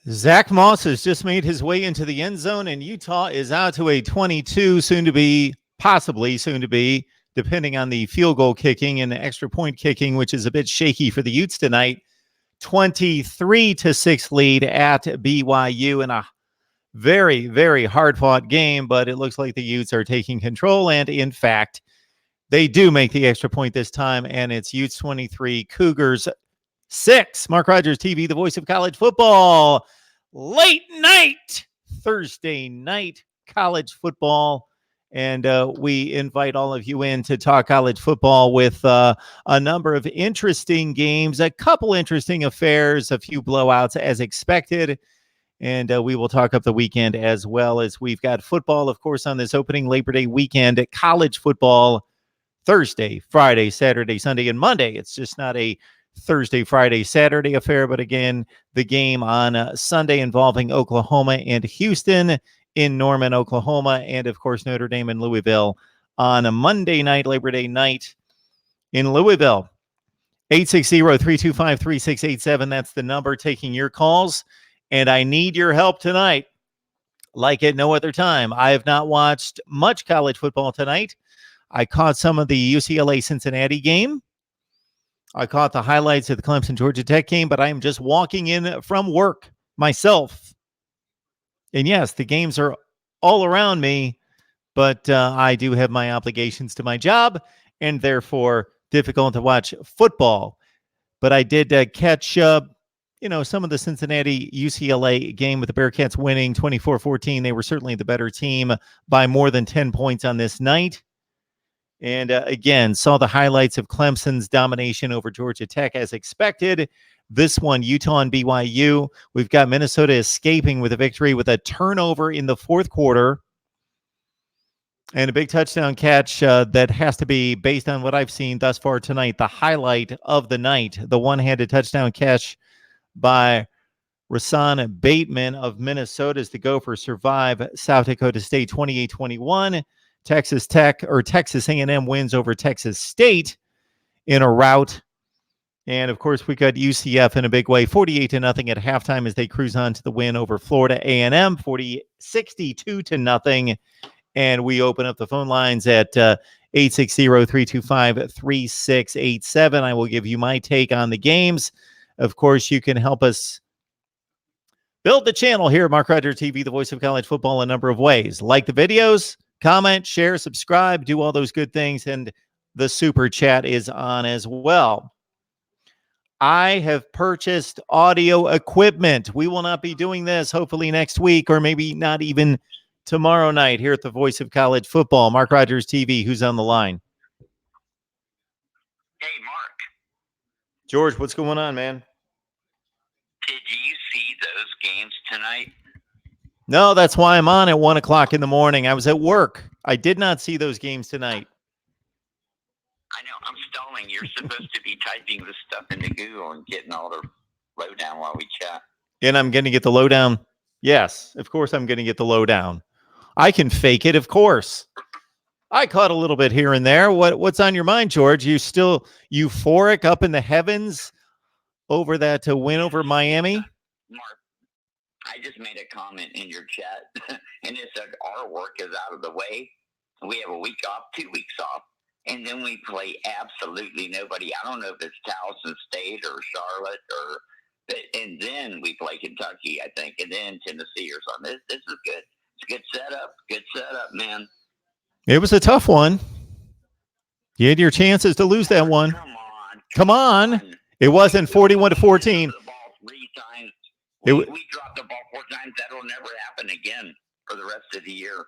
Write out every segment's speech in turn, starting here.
Zach Moss has just made his way into the end zone, and Utah is out to a 22, soon to be, possibly soon to be, depending on the field goal kicking and the extra point kicking, which is a bit shaky for the Utes tonight. 23-6 lead at BYU in a very, very hard-fought game, but it looks like the Utes are taking control, and in fact, they do make the extra point this time, and it's Utes 23, Cougars 6. Mark Rogers TV, the voice of college football. Late night, Thursday night college football. And we invite all of you in to talk college football with a number of interesting games, a couple interesting affairs, a few blowouts as expected. And we will talk up the weekend as well, as we've got football, of course, on this opening Labor Day weekend. College football Thursday, Friday, Saturday, Sunday, and Monday. It's just not a Thursday, Friday, Saturday affair, but again, the game on Sunday involving Oklahoma and Houston in Norman, Oklahoma, and of course Notre Dame and Louisville on a Monday night, Labor Day night in Louisville. 860-325-3687. That's the number, taking your calls, and I need your help tonight like at no other time. I have not watched much college football tonight. I caught some of the UCLA-Cincinnati game. I caught the highlights of the Clemson-Georgia Tech game, but I am just walking in from work myself. And yes, the games are all around me, but I do have my obligations to my job, and therefore difficult to watch football. But I did catch, some of the Cincinnati-UCLA game with the Bearcats winning 24-14. They were certainly the better team by more than 10 points on this night. And again, saw the highlights of Clemson's domination over Georgia Tech as expected. This one, Utah and BYU. We've got Minnesota escaping with a victory with a turnover in the fourth quarter and a big touchdown catch that has to be, based on what I've seen thus far tonight, the highlight of the night. The one-handed touchdown catch by Rasan Bateman of Minnesota as the Gophers survive South Dakota State 28-21. Texas A&M wins over Texas State in a rout. And, of course, we got UCF in a big way, 48-0 at halftime as they cruise on to the win over Florida A&M, 62-0. And we open up the phone lines at 860-325-3687. I will give you my take on the games. Of course, you can help us build the channel here at Mark Rogers TV, the voice of college football, a number of ways. Like the videos, comment, share, subscribe, do all those good things, and the super chat is on as well. I have purchased audio equipment. We will not be doing this hopefully next week, or maybe not even tomorrow night here at the voice of college football. Mark Rogers TV, who's on the line? Hey, Mark. George, what's going on, man? Did you see those games tonight? No, that's why I'm on at 1 o'clock in the morning. I was at work. I did not see those games tonight. I know. I'm stalling. You're supposed to be typing this stuff into Google and getting all the lowdown while we chat. And I'm going to get the lowdown? Yes, of course I'm going to get the lowdown. I can fake it, of course. I caught a little bit here and there. What's on your mind, George? You still euphoric up in the heavens over that win over Miami? Mark, I just made a comment in your chat, and it said our work is out of the way. We have a week off, 2 weeks off, and then we play absolutely nobody. I don't know if it's Towson State or Charlotte, and then we play Kentucky, I think, and then Tennessee or something. This is good. It's a good setup. Good setup, man. It was a tough one. You had your chances to lose that one. Come on. It wasn't 41-14. We dropped the ball 4 times. That'll never happen again for the rest of the year.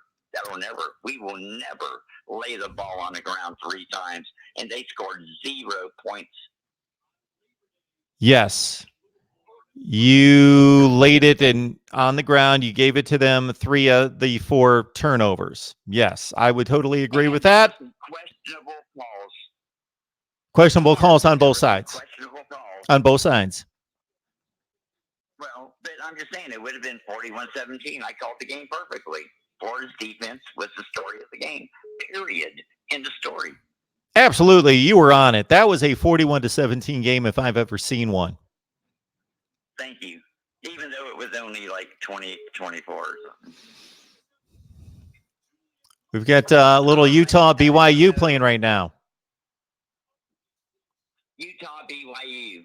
We will never lay the ball on the ground 3 times. And they scored 0 points. Yes. You laid it on the ground. You gave it to them 3 of the 4 turnovers. Yes, I would totally agree with that. Questionable calls on both sides. On both sides. Well, but I'm just saying it would have been 41-17. I called the game perfectly. Florida's defense was the story of the game. Period. End of story. Absolutely. You were on it. That was a 41-17 game if I've ever seen one. Thank you. even though it was only like 20-24 or something. We've got a little Utah-BYU playing right now. Utah-BYU.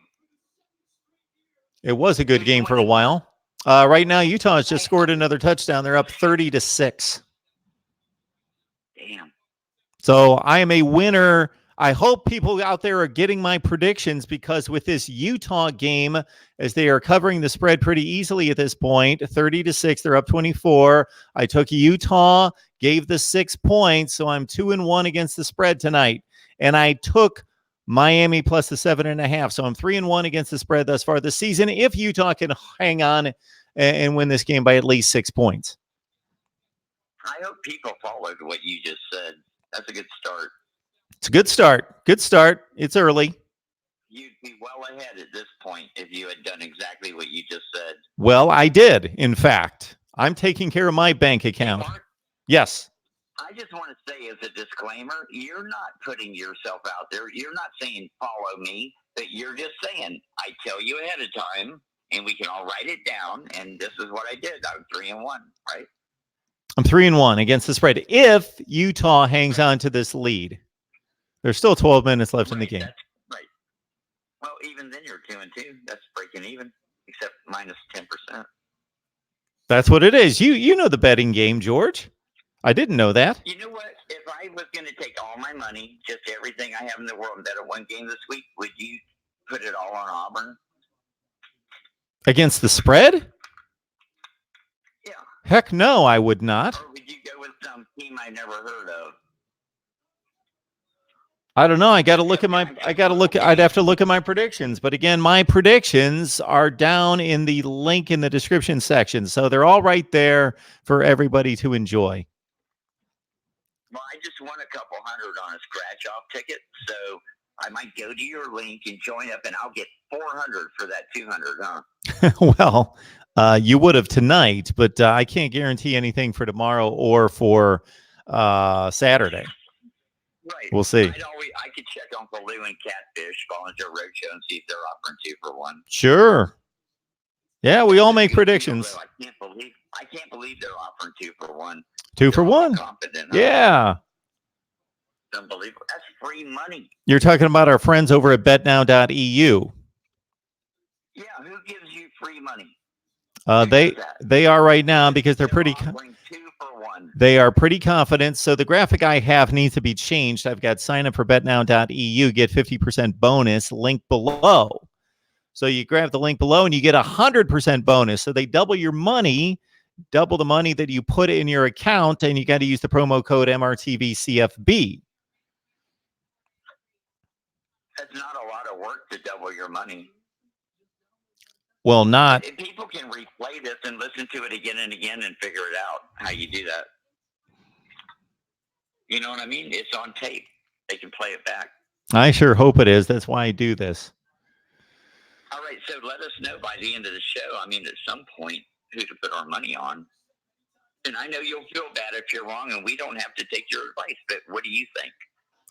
It was a good game for a while. Right now, Utah has just scored another touchdown. They're up 30-6. Damn. So I am a winner. I hope people out there are getting my predictions, because with this Utah game, as they are covering the spread pretty easily at this point, 30-6, they're up 24. I took Utah, gave the 6 points, so I'm 2-1 against the spread tonight. And I took Miami plus the 7.5, so I'm 3-1 against the spread thus far this season, if Utah can hang on and win this game by at least 6 points. I hope people followed what you just said. That's a good start. It's a good start. Good start. It's early. You'd be well ahead at this point if you had done exactly what you just said. Well, I did, in fact. I'm taking care of my bank account. Hey, Mark, yes. I just want to say as a disclaimer, you're not putting yourself out there. You're not saying follow me, but you're just saying, I tell you ahead of time, and we can all write it down, and this is what I did. I'm 3-1, right? I'm 3-1 against the spread if Utah hangs on to this lead. There's still 12 minutes left in the game. Right. Well, even then you're 2-2. That's breaking even, except minus 10%. That's what it is. You know the betting game, George. I didn't know that. You know what? If I was going to take all my money, just everything I have in the world, and bet on one game this week, would you put it all on Auburn? Against the spread? Yeah. Heck no, I would not. Or would you go with some team I never heard of? I don't know. I'd have to look at my predictions. But again, my predictions are down in the link in the description section. So they're all right there for everybody to enjoy. Well, I just won a couple hundred on a scratch-off ticket, so I might go to your link and join up, and I'll get 400 for that 200, huh? Well, you would have tonight, but I can't guarantee anything for tomorrow or for Saturday. Right. We'll see. I could check Uncle Lou and Catfish Volunteer Roadshow and see if they're offering 2 for 1. Sure. Yeah, we all make predictions. I can't believe they're offering 2 for 1. 2 for 1. Confident, yeah. Unbelievable. That's free money. You're talking about our friends over at betnow.eu. Yeah, who gives you free money? They are right now, because they're pretty. They are pretty confident. So the graphic I have needs to be changed. I've got sign up for betnow.eu, get 50% bonus, link below. So you grab the link below and you get 100% bonus. So they double your money, double the money that you put in your account, and you got to use the promo code MRTVCFB. That's not a lot of work to double your money. Well, not. If people can replay this and listen to it again and again and figure it out how you do that. You know what I mean? It's on tape. They can play it back. I sure hope it is. That's why I do this. All right, so let us know by the end of the show, I mean, at some point, who to put our money on. And I know you'll feel bad if you're wrong, and we don't have to take your advice, but what do you think?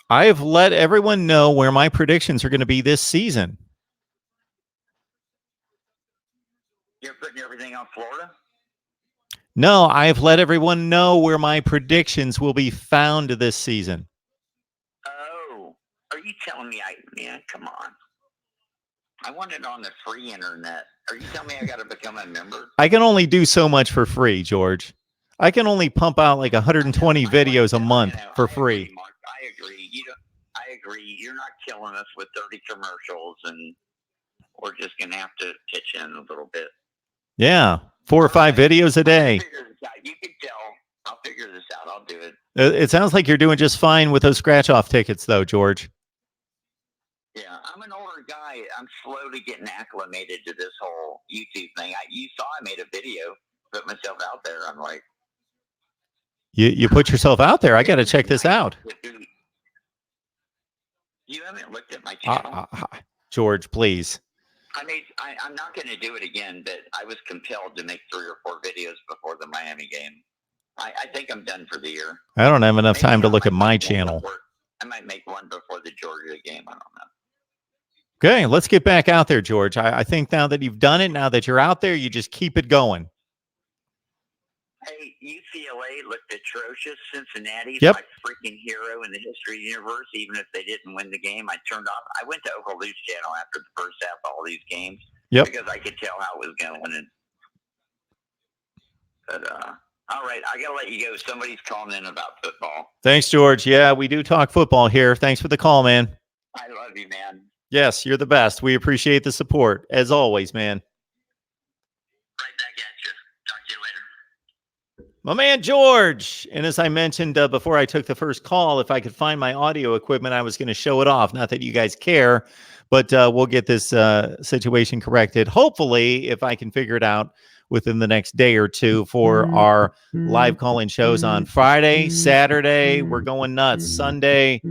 I have let everyone know where my predictions are going to be this season. You're putting everything on Florida? No, I've let everyone know where my predictions will be found this season. Oh, are you telling me come on. I want it on the free internet. Are you telling me I got to become a member? I can only do so much for free, George. I can only pump out like 120 videos a month for free. Agree, Mark. I agree. I agree. You're not killing us with 30 commercials, and we're just going to have to pitch in a little bit. Yeah, 4 or 5 videos a day. You can tell. I'll figure this out. I'll do it. It sounds like you're doing just fine with those scratch-off tickets, though, George. Yeah, I'm an older guy. I'm slowly getting acclimated to this whole YouTube thing. You saw I made a video, put myself out there. I'm like, you put yourself out there. I got to check this out. You haven't looked at my channel, George, please. I'm not going to do it again, but I was compelled to make 3 or 4 videos before the Miami game. I think I'm done for the year. I don't have enough time to look at my channel. I might make one before the Georgia game. I don't know. Okay, let's get back out there, George. I think now that you've done it, now that you're out there, you just keep it going. Hey, UCLA looked atrocious. Cincinnati's Yep. my freaking hero in the history of the universe. Even if they didn't win the game, I turned off. I went to Oklahoma channel after the first half of all these games because I could tell how it was going. But all right, I gotta let you go. Somebody's calling in about football. Thanks, George. Yeah, we do talk football here. Thanks for the call, man. I love you, man. Yes, you're the best. We appreciate the support as always, man. Right back at you. Talk to you later. My man, George. And as I mentioned before I took the first call, if I could find my audio equipment, I was going to show it off. Not that you guys care, but we'll get this situation corrected. Hopefully, if I can figure it out within the next day or two for our live call-in shows on Friday, Saturday. We're going nuts. Sunday.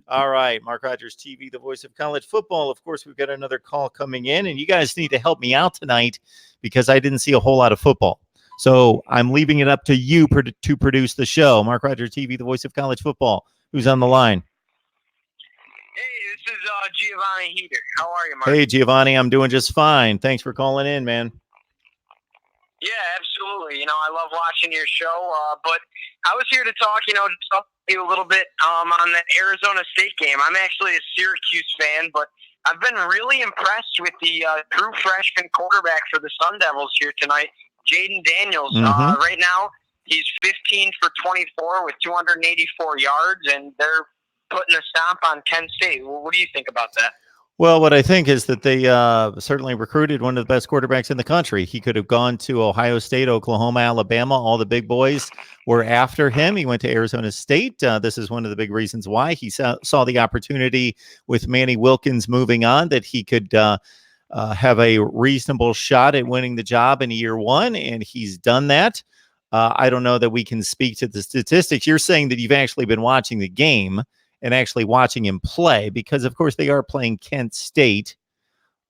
All right, Mark Rogers TV, the voice of college football. Of course, we've got another call coming in, and you guys need to help me out tonight because I didn't see a whole lot of football. So I'm leaving it up to you to produce the show. Mark Rogers TV, the voice of college football. Who's on the line? Hey, this is Giovanni Heater. How are you, Mark? Hey, Giovanni. I'm doing just fine. Thanks for calling in, man. Yeah, absolutely. You know, I love watching your show, but I was here to talk, just talk to you a little bit on that Arizona State game. I'm actually a Syracuse fan, but I've been really impressed with the true freshman quarterback for the Sun Devils here tonight, Jaden Daniels. Right now, he's 15 for 24 with 284 yards, and they're putting a stomp on Kent State. What do you think about that? Well, what I think is that they certainly recruited one of the best quarterbacks in the country. He could have gone to Ohio State, Oklahoma, Alabama. All the big boys were after him. He went to Arizona State. This is one of the big reasons why he saw the opportunity with Manny Wilkins moving on, that he could have a reasonable shot at winning the job in year one, and he's done that. I don't know that we can speak to the statistics. You're saying that you've actually been watching the game and actually watching him play, because of course they are playing Kent State,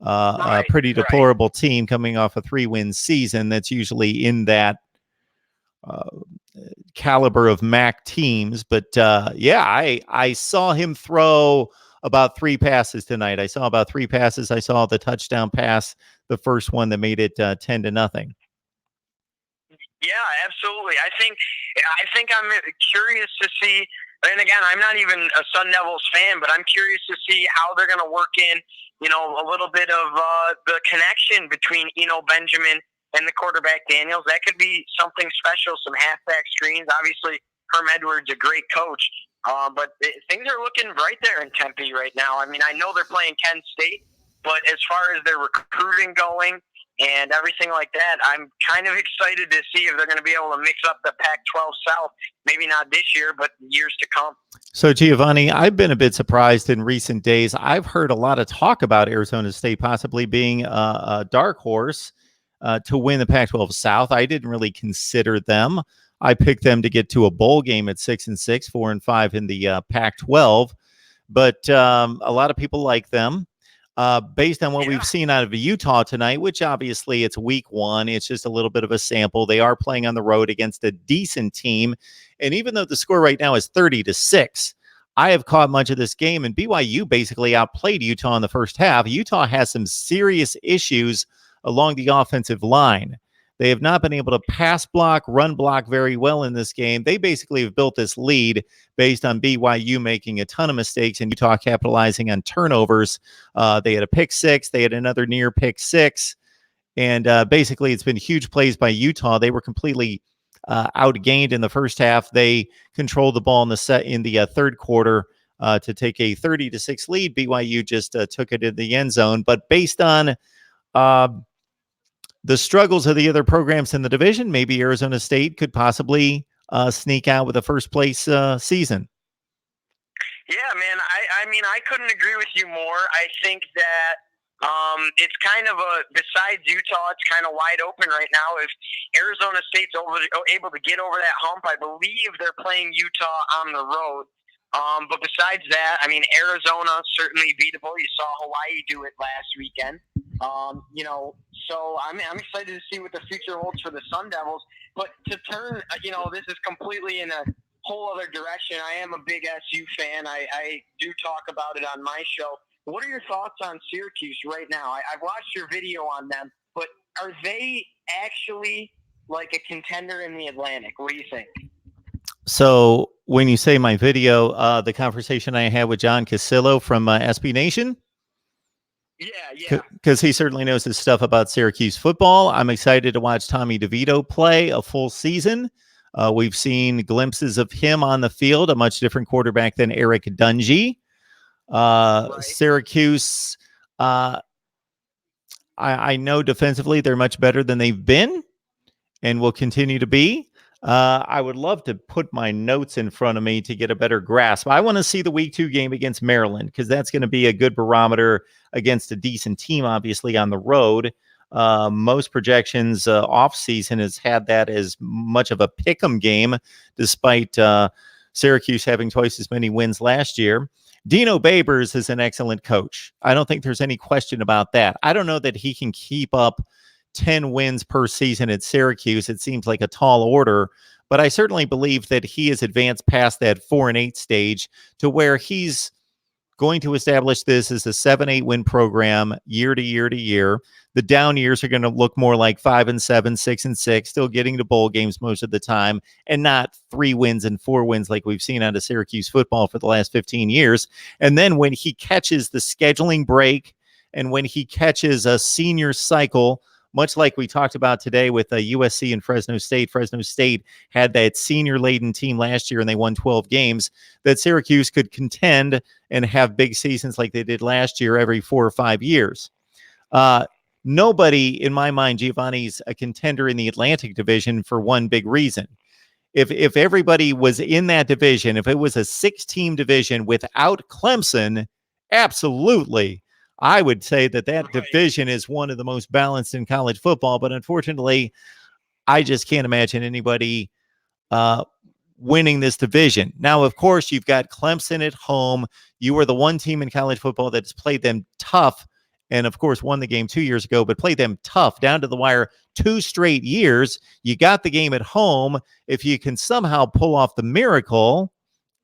a pretty deplorable team coming off a 3-win season. That's usually in that caliber of MAC teams. But yeah, I saw him throw about 3 passes tonight. I saw about 3 passes. I saw the touchdown pass, the first one that made it 10-0. Yeah, absolutely. I think I'm curious to see. And again, I'm not even a Sun Devils fan, but I'm curious to see how they're going to work in, a little bit of the connection between Eno Benjamin and the quarterback Daniels. That could be something special, some halfback screens. Obviously, Herm Edwards, a great coach, but things are looking bright there in Tempe right now. I mean, I know they're playing Kent State, but as far as their recruiting going and everything like that, I'm kind of excited to see if they're going to be able to mix up the Pac-12 South. Maybe not this year, but years to come. So, Giovanni, I've been a bit surprised in recent days. I've heard a lot of talk about Arizona State possibly being a dark horse to win the Pac-12 South. I didn't really consider them. I picked them to get to a bowl game at 6-6, 4-5 in the Pac-12. But a lot of people like them. Based on what we've seen out of Utah tonight, which obviously it's week 1, it's just a little bit of a sample. They are playing on the road against a decent team. And even though the score right now is 30-6, I have caught much of this game, and BYU basically outplayed Utah in the first half. Utah has some serious issues along the offensive line. They have not been able to pass block, run block very well in this game. They basically have built this lead based on BYU making a ton of mistakes and Utah capitalizing on turnovers. They had a pick 6. They had another near pick 6. And basically, it's been huge plays by Utah. They were completely outgained in the first half. They controlled the ball in the third quarter to take a 30-6 lead. BYU just took it in the end zone. But based on the struggles of the other programs in the division, maybe Arizona State could possibly sneak out with a first place season. Yeah, man. I mean, I couldn't agree with you more. I think that it's kind of besides Utah, it's kind of wide open right now. If Arizona State's able to get over that hump, I believe they're playing Utah on the road. But besides that, I mean, Arizona certainly beatable. You saw Hawaii do it last weekend. So I'm excited to see what the future holds for the Sun Devils. But to turn, this is completely in a whole other direction. I am a big SU fan. I do talk about it on my show. What are your thoughts on Syracuse right now? I've watched your video on them, but are they actually like a contender in the Atlantic? What do you think? So when you say my video, the conversation I had with John Casillo from SB Nation, Yeah. because he certainly knows his stuff about Syracuse football. I'm excited to watch Tommy DeVito play a full season. We've seen glimpses of him on the field, a much different quarterback than Eric Dungy. Syracuse, I know defensively they're much better than they've been and will continue to be. I would love to put my notes in front of me to get a better grasp. I want to see the week 2 game against Maryland because that's going to be a good barometer against a decent team, obviously, on the road. Most projections off season has had that as much of a pick'em game, despite Syracuse having twice as many wins last year. Dino Babers is an excellent coach. I don't think there's any question about that. I don't know that he can keep up 10 wins per season at Syracuse. It seems like a tall order, but I certainly believe that he has advanced past that 4-8 stage to where he's going to establish this as a 7-8 win program year to year to year. The down years are going to look more like 5-7, 6-6, still getting to bowl games most of the time, and not 3 wins and 4 wins like we've seen out of Syracuse football for the last 15 years. And then when he catches the scheduling break and when he catches a senior cycle, much like we talked about today with USC and Fresno State. Fresno State had that senior-laden team last year, and they won 12 games, that Syracuse could contend and have big seasons like they did last year every 4 or 5 years. Nobody, in my mind, Giovanni's a contender in the Atlantic Division for one big reason. If everybody was in that division, if it was a 6-team division without Clemson, absolutely, I would say that division is one of the most balanced in college football, but unfortunately, I just can't imagine anybody winning this division. Now, of course, you've got Clemson at home. You are the one team in college football that's played them tough and, of course, won the game 2 years ago, but played them tough down to the wire 2 straight years. You got the game at home. If you can somehow pull off the miracle,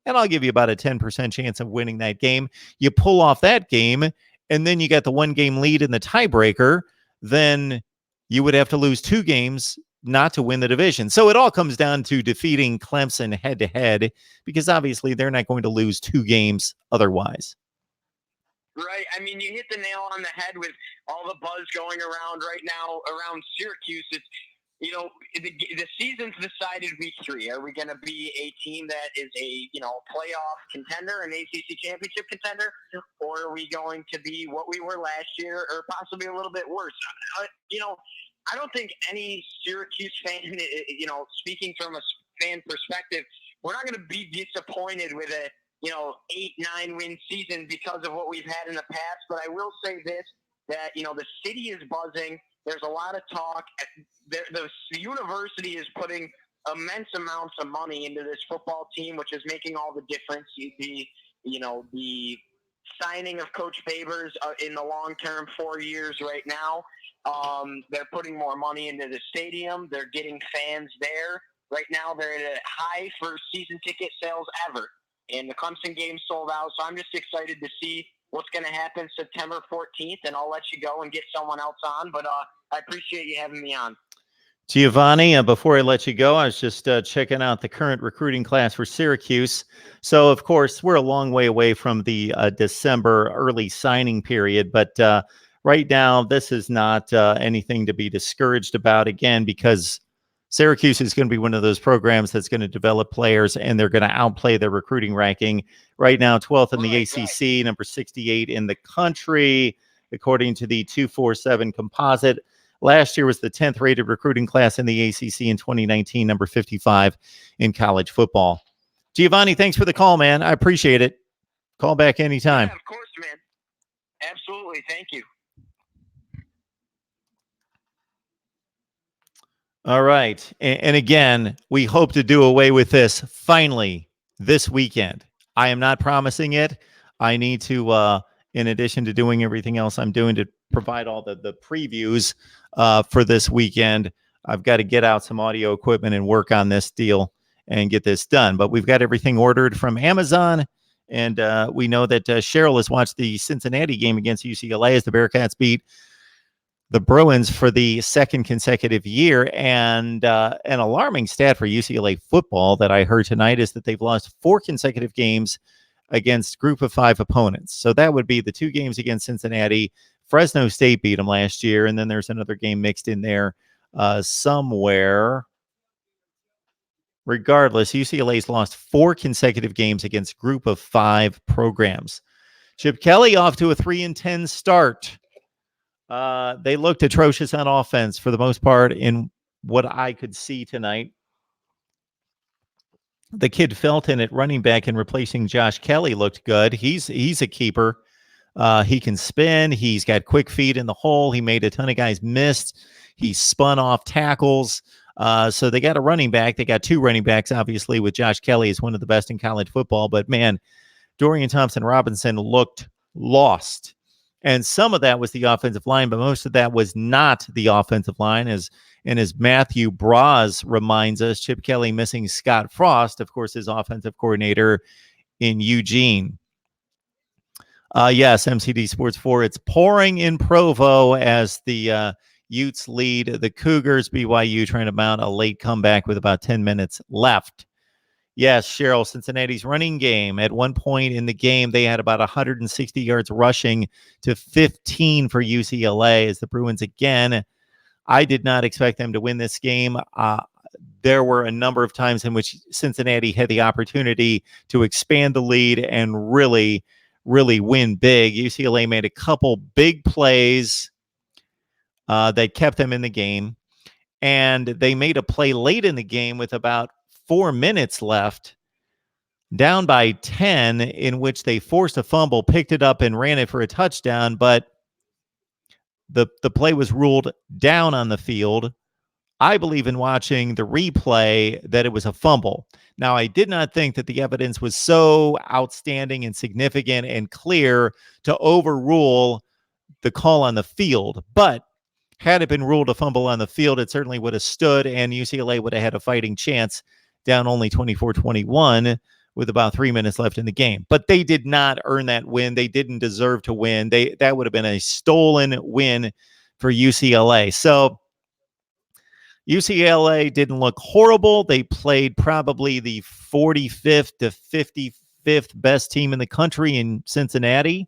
and I'll give you about a 10% chance of winning that game, you pull off that game, and then you got the 1-game lead in the tiebreaker, then you would have to lose 2 games not to win the division. So it all comes down to defeating Clemson head-to-head, because obviously they're not going to lose 2 games otherwise. Right. I mean, you hit the nail on the head with all the buzz going around right now around Syracuse. It's, the season's decided week 3. Are we going to be a team that is a, playoff contender, an ACC championship contender, or are we going to be what we were last year or possibly a little bit worse? I don't think any Syracuse fan, speaking from a fan perspective, we're not going to be disappointed with a, 8-9 win season because of what we've had in the past. But I will say this, that, the city is buzzing. There's a lot of talk. The university is putting immense amounts of money into this football team, which is making all the difference. The signing of Coach Babers in the long term, 4 years right now. They're putting more money into the stadium. They're getting fans there. Right now, they're at a high for season ticket sales ever. And the Clemson game sold out. So I'm just excited to see what's going to happen September 14th. And I'll let you go and get someone else on. But I appreciate you having me on. Giovanni, before I let you go, I was just checking out the current recruiting class for Syracuse. So, of course, we're a long way away from the December early signing period. But right now, this is not anything to be discouraged about, again, because Syracuse is going to be one of those programs that's going to develop players, and they're going to outplay their recruiting ranking. Right now, 12th in the ACC, number 68 in the country, according to the 247 composite. Last year was the 10th rated recruiting class in the ACC in 2019, number 55 in college football. Giovanni, thanks for the call, man. I appreciate it. Call back anytime. Yeah, of course, man. Absolutely. Thank you. All right. And again, we hope to do away with this finally this weekend. I am not promising it. I need to, in addition to doing everything else I'm doing to provide all the previews for this weekend, I've got to get out some audio equipment and work on this deal and get this done. But we've got everything ordered from Amazon, And we know that Cheryl has watched the Cincinnati game against UCLA as the Bearcats beat the Bruins for the second consecutive year. And an alarming stat for UCLA football that I heard tonight is that they've lost 4 consecutive games against group of 5 opponents. So that would be the 2 games against Cincinnati. Fresno State beat them last year, and then there's another game mixed in there somewhere. Regardless, UCLA's lost 4 consecutive games against group of 5 programs. Chip Kelly off to a 3-10 start. They looked atrocious on offense for the most part in what I could see tonight. The kid Felton at running back and replacing Josh Kelly looked good. He's a keeper. He can spin. He's got quick feet in the hole. He made a ton of guys miss. He spun off tackles. So they got a running back. They got 2 running backs, obviously, with Josh Kelly is one of the best in college football. But, man, Dorian Thompson-Robinson looked lost. And some of that was the offensive line, but most of that was not the offensive line. As Matthew Braz reminds us, Chip Kelly missing Scott Frost, of course, his offensive coordinator in Eugene. Yes, MCD Sports 4. It's pouring in Provo as the Utes lead the Cougars. BYU trying to mount a late comeback with about 10 minutes left. Yes, Cheryl, Cincinnati's running game. At one point in the game, they had about 160 yards rushing to 15 for UCLA as the Bruins again. I did not expect them to win this game. There were a number of times in which Cincinnati had the opportunity to expand the lead and really win big. UCLA made a couple big plays that kept them in the game. And they made a play late in the game with about 4 minutes left, down by 10, in which they forced a fumble, picked it up, and ran it for a touchdown. But the play was ruled down on the field. I believe in watching the replay that it was a fumble. Now, I did not think that the evidence was so outstanding and significant and clear to overrule the call on the field. But had it been ruled a fumble on the field, it certainly would have stood, and UCLA would have had a fighting chance, down only 24-21 with about 3 minutes left in the game. But they did not earn that win. They didn't deserve to win. That would have been a stolen win for UCLA. So UCLA didn't look horrible. They played probably the 45th to 55th best team in the country in Cincinnati,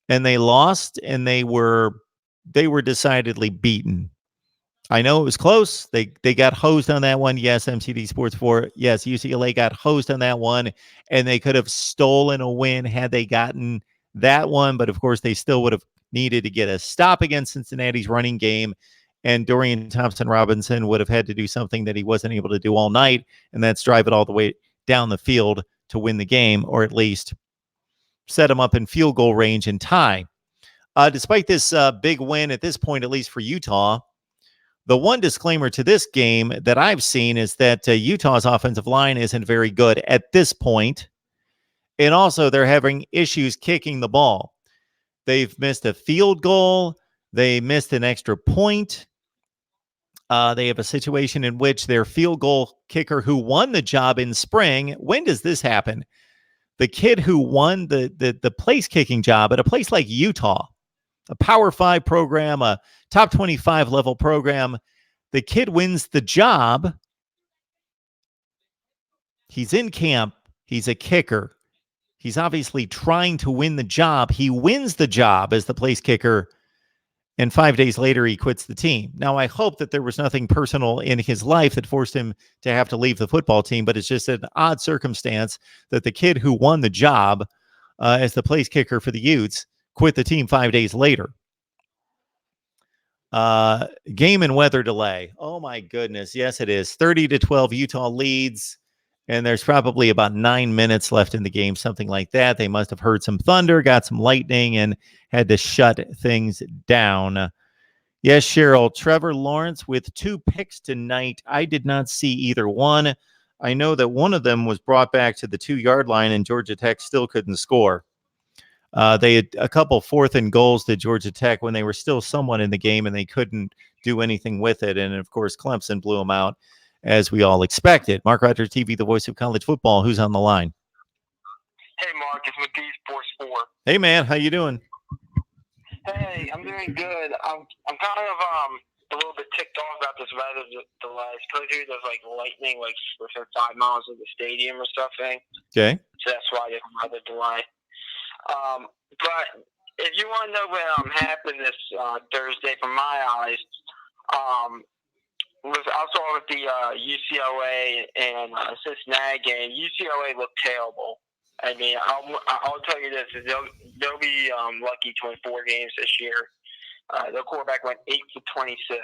and they lost, and they were decidedly beaten. I know it was close. They got hosed on that one. Yes, MCD Sports 4. Yes, UCLA got hosed on that one, and they could have stolen a win had they gotten that one. But, of course, they still would have needed to get a stop against Cincinnati's running game, and Dorian Thompson-Robinson would have had to do something that he wasn't able to do all night, and that's drive it all the way down the field to win the game, or at least set him up in field goal range and tie. Despite this big win at this point, at least for Utah, the one disclaimer to this game that I've seen is that Utah's offensive line isn't very good at this point. And also, they're having issues kicking the ball. They've missed a field goal. They missed an extra point. They have a situation in which their field goal kicker who won the job in spring, when does this happen? The kid who won the place kicking job at a place like Utah, a Power 5 program, a top 25 level program. The kid wins the job. He's in camp. He's a kicker. He's obviously trying to win the job. He wins the job as the place kicker, and 5 days later, he quits the team. Now, I hope that there was nothing personal in his life that forced him to have to leave the football team, but it's just an odd circumstance that the kid who won the job as the place kicker for the Utes quit the team 5 days later. Game and weather delay. Oh, my goodness. Yes, it is. 30-12 Utah leads, and there's probably about 9 minutes left in the game, something like that. They must have heard some thunder, got some lightning, and had to shut things down. Yes, Cheryl, Trevor Lawrence with 2 picks tonight. I did not see either one. I know that one of them was brought back to the 2-yard line, and Georgia Tech still couldn't score. They had a couple 4th and goals to Georgia Tech when they were still somewhat in the game, and they couldn't do anything with it. And, of course, Clemson blew them out, as we all expected. Mark Rogers TV, the voice of college football. Who's on the line? Hey, Mark, it's McGee Sports 4. Hey, man, how you doing? Hey, I'm doing good. I'm kind of a little bit ticked off about this weather delay. Supposedly there's like lightning like within 5 miles of the stadium or something. Okay. So that's why there's another delay. But if you want to know what happened this Thursday from my eyes, I saw with the UCLA and Cincinnati game. UCLA looked terrible. I mean, I'll tell you this: they'll be lucky to win 4 games this year. Their quarterback went 8 for 26.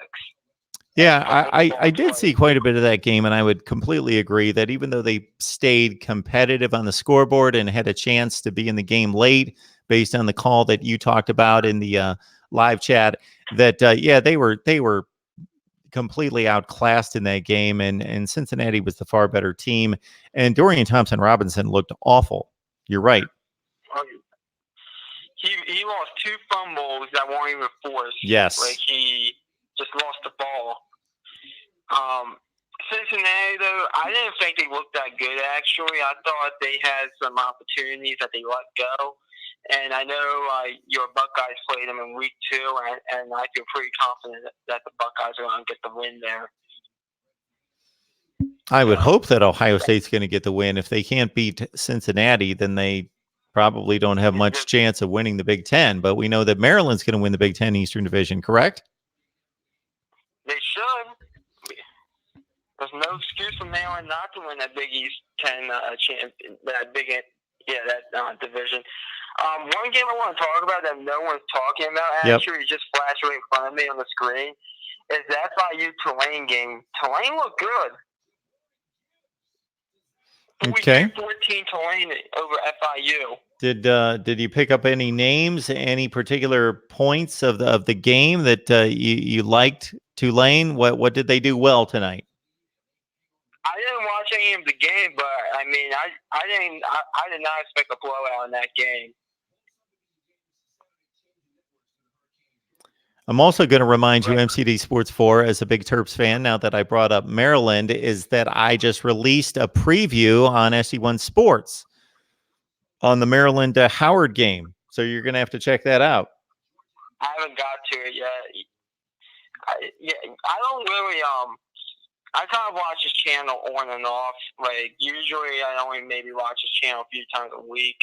Yeah, I did see quite a bit of that game, and I would completely agree that even though they stayed competitive on the scoreboard and had a chance to be in the game late, based on the call that you talked about in the live chat, that yeah, they were completely outclassed in that game, and Cincinnati was the far better team, and Dorian Thompson-Robinson looked awful. You're right. He lost 2 fumbles that weren't even forced. Yes. Like he just lost the ball. Cincinnati, though, I didn't think they looked that good, actually. I thought they had some opportunities that they let go. And I know your Buckeyes played them in week 2, and I feel pretty confident that the Buckeyes are going to get the win there. I would hope that Ohio State's going to get the win. If they can't beat Cincinnati, then they probably don't have much chance of winning the Big Ten. But we know that Maryland's going to win the Big Ten Eastern Division, correct? They should. There's no excuse for Maryland not to win that Big East 10 division. One game I want to talk about that no one's talking about, actually, just flashed right in front of me on the screen, is the FIU-Tulane game. Tulane looked good. Okay. 14 Tulane over FIU. Did you pick up any names, any particular points of the game that you liked? Tulane, what did they do well tonight? I didn't watch any of the game, but I mean, I did not expect a blowout in that game. I'm also going to remind you, MCD Sports 4, as a big Terps fan, now that I brought up Maryland, is that I just released a preview on SC1 Sports on the Maryland Howard game. So you're going to have to check that out. I haven't got to it yet. I don't really, I kind of watch his channel on and off. Like, usually I only maybe watch his channel a few times a week.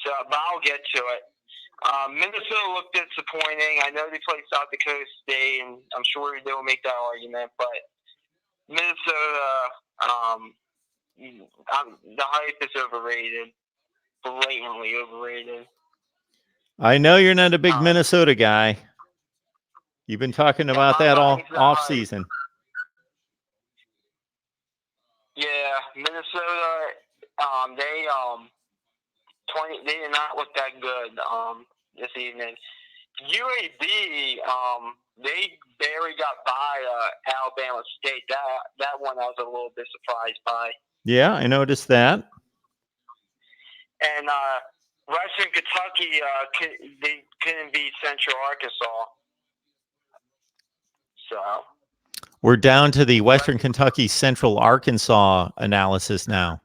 So, but I'll get to it. Minnesota looked disappointing. I know they played South Dakota State, and I'm sure they'll make that argument. But Minnesota, the hype is overrated, blatantly overrated. I know you're not a big Minnesota guy. You've been talking about that all off season. Yeah, Minnesota. They did not look that good this evening. UAB, they barely got by Alabama State. That one I was a little bit surprised by. Yeah, I noticed that. And Western Kentucky, they couldn't beat Central Arkansas. So we're down to the Western Kentucky Central Arkansas analysis now.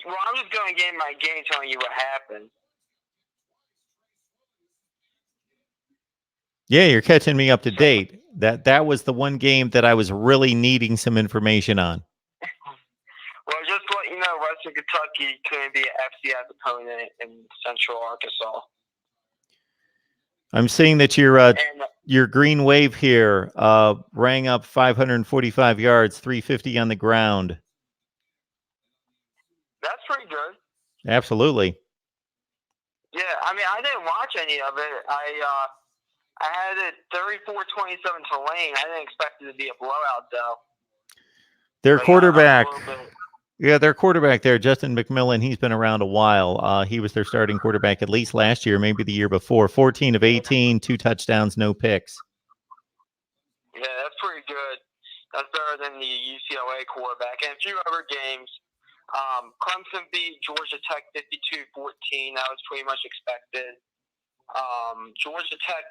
Well, I'm just going to get in my game telling you what happened. Yeah, you're catching me up to date. That was the one game that I was really needing some information on. Well, just to let you know, Western Kentucky couldn't be an FCS opponent in Central Arkansas. I'm seeing that your green wave here rang up 545 yards, 350 on the ground. That's pretty good. Absolutely. Yeah, I mean, I didn't watch any of it. I had it 34-27 Tulane. I didn't expect it to be a blowout, though. Their quarterback. Yeah, their quarterback there, Justin McMillan, he's been around a while. He was their starting quarterback at least last year, maybe the year before. 14 of 18, 2 touchdowns, no picks. Yeah, that's pretty good. That's better than the UCLA quarterback. And a few other games. Clemson beat Georgia Tech 52-14. That was pretty much expected. Georgia Tech,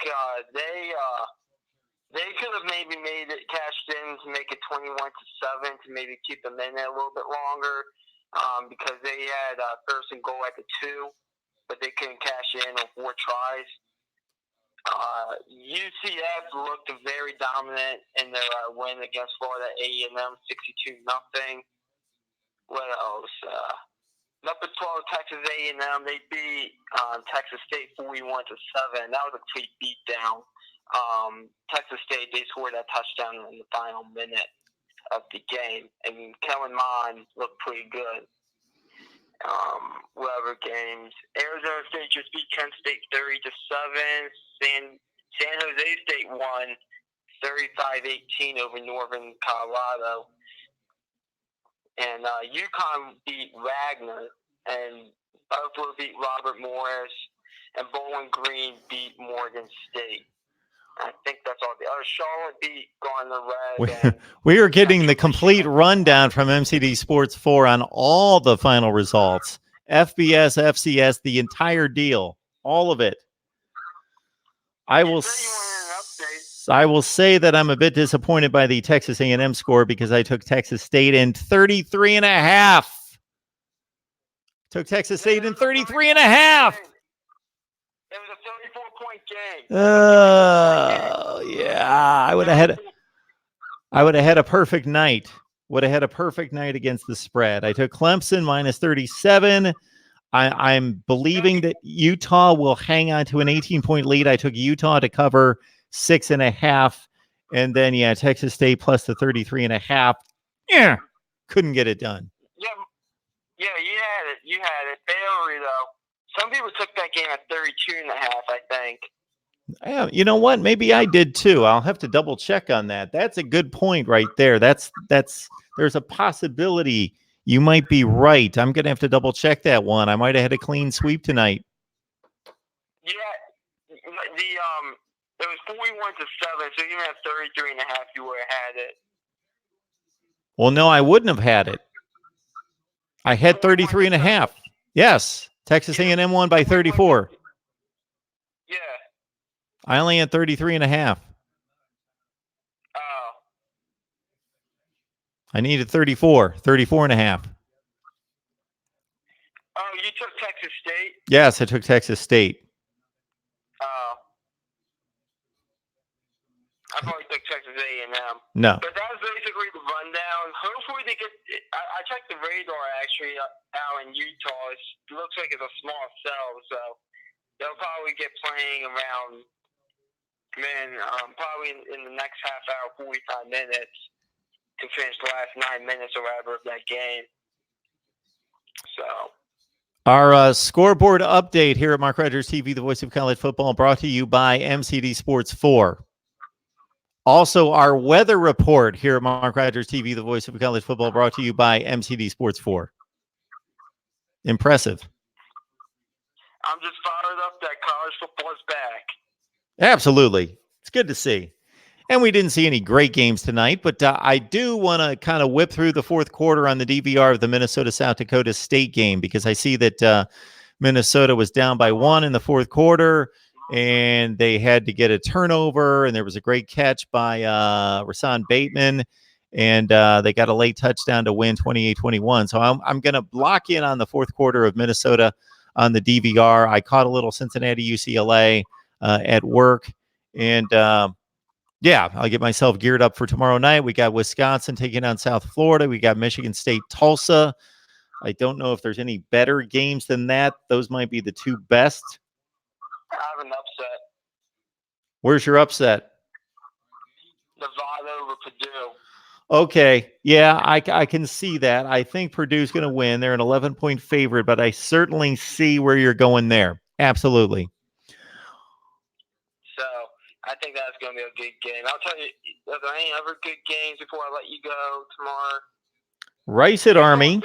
they could have maybe made it, cashed in to make it 21-7 to maybe keep them in there a little bit longer. because they had first and goal at the 2, but they couldn't cash in on 4 tries. UCF looked very dominant in their win against Florida A&M, 62-0. What else? Number 12, Texas A&M. They beat Texas State 41-7. That was a complete beatdown. Texas State, they scored that touchdown in the final minute of the game, and Kellen Mond looked pretty good. What other games? Arizona State just beat Kent State 30-7. San Jose State won 35-18 over Northern Colorado. And UConn beat Wagner, and Buffalo beat Robert Morris, and Bowling Green beat Morgan State. I think that's all. Charlotte beat Garner Red. We are getting the complete rundown from MCD Sports 4 on all the final results. FBS, FCS, the entire deal. All of it. I will say that I'm a bit disappointed by the Texas A&M score because I took Texas State in 33.5. Took Texas State in 33.5. It was a 34-point game. Yeah. I would have had a perfect night. Would have had a perfect night against the spread. I took Clemson minus 37. I'm believing that Utah will hang on to an 18-point lead. I took Utah to cover 6.5. And then, Texas State plus the 33.5. Yeah, couldn't get it done. Yeah, you had it. Barely, though. Some people took that game at 32.5, I think. Yeah, you know what? Maybe I did too. I'll have to double check on that. That's a good point right there. There's a possibility you might be right. I'm gonna have to double check that one. I might have had a clean sweep tonight. Yeah, it was 41-7, so even at 33.5, you would have had it. Well, no, I wouldn't have had it. I had 33.5. Yes, Texas A&M won by 34. Yeah. I only had 33.5. Oh. I needed 34.5. Oh, you took Texas State? Yes, I took Texas State. Oh. I probably took Texas A&M. No. But that was basically the rundown. Hopefully they get. I checked the radar actually out in Utah. It looks like it's a small cell, so they'll probably get playing around. Probably in the next half hour, 45 minutes to finish the last 9 minutes or whatever of that game. So. Our scoreboard update here at Mark Rogers TV, the voice of college football, brought to you by MCD Sports 4. Also, our weather report here at Mark Rogers TV, the voice of college football, brought to you by MCD Sports 4. Impressive. I'm just fired up that college football's back. Absolutely. It's good to see. And we didn't see any great games tonight, but I do want to kind of whip through the fourth quarter on the DVR of the Minnesota-South Dakota State game because I see that Minnesota was down by 1 in the fourth quarter, and they had to get a turnover, and there was a great catch by Rasan Bateman, and they got a late touchdown to win 28-21. So I'm going to lock in on the fourth quarter of Minnesota on the DVR. I caught a little Cincinnati-UCLA at work, and I'll get myself geared up for tomorrow night. We got Wisconsin taking on South Florida. We got Michigan State, Tulsa. I don't know if there's any better games than that. Those might be the two best. I have an upset. Where's your upset? Nevada over Purdue. Okay. Yeah, I can see that. I think Purdue's going to win. They're an 11-point favorite, but I certainly see where you're going there. Absolutely. So I think that's going to be a good game. I'll tell you, are there any other good games before I let you go tomorrow? Rice at Army.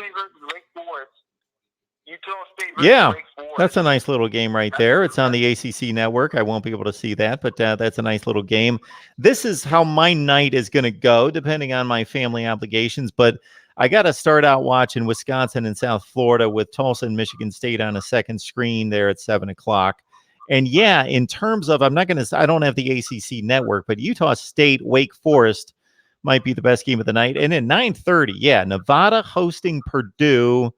Utah State Yeah, Wake Forest. that's a nice little game right there. It's on the ACC network. I won't be able to see that, but that's a nice little game. This is how my night is going to go, depending on my family obligations. But I got to start out watching Wisconsin and South Florida with Tulsa and Michigan State on a second screen there at 7 o'clock. And in terms of, I don't have the ACC network, but Utah State, Wake Forest might be the best game of the night. And at 9:30, yeah, Nevada hosting Purdue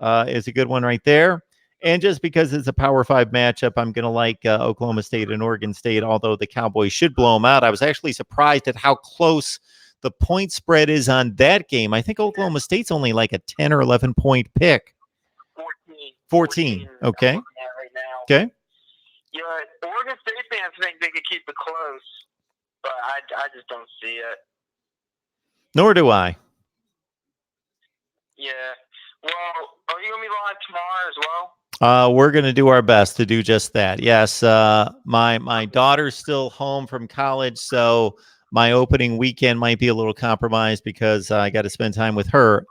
is a good one right there. And just because it's a Power 5 matchup, I'm going to like Oklahoma State and Oregon State, although the Cowboys should blow them out. I was actually surprised at how close the point spread is on that game. I think Oklahoma State's only like a 10 or 11 point pick. 14. Okay. Right now. Okay. Yeah, Oregon State fans think they could keep it close, but I just don't see it. Nor do I. Yeah. Well, are you going to be live tomorrow as well? We're going to do our best to do just that. Yes. My daughter's still home from college, so my opening weekend might be a little compromised because I got to spend time with her,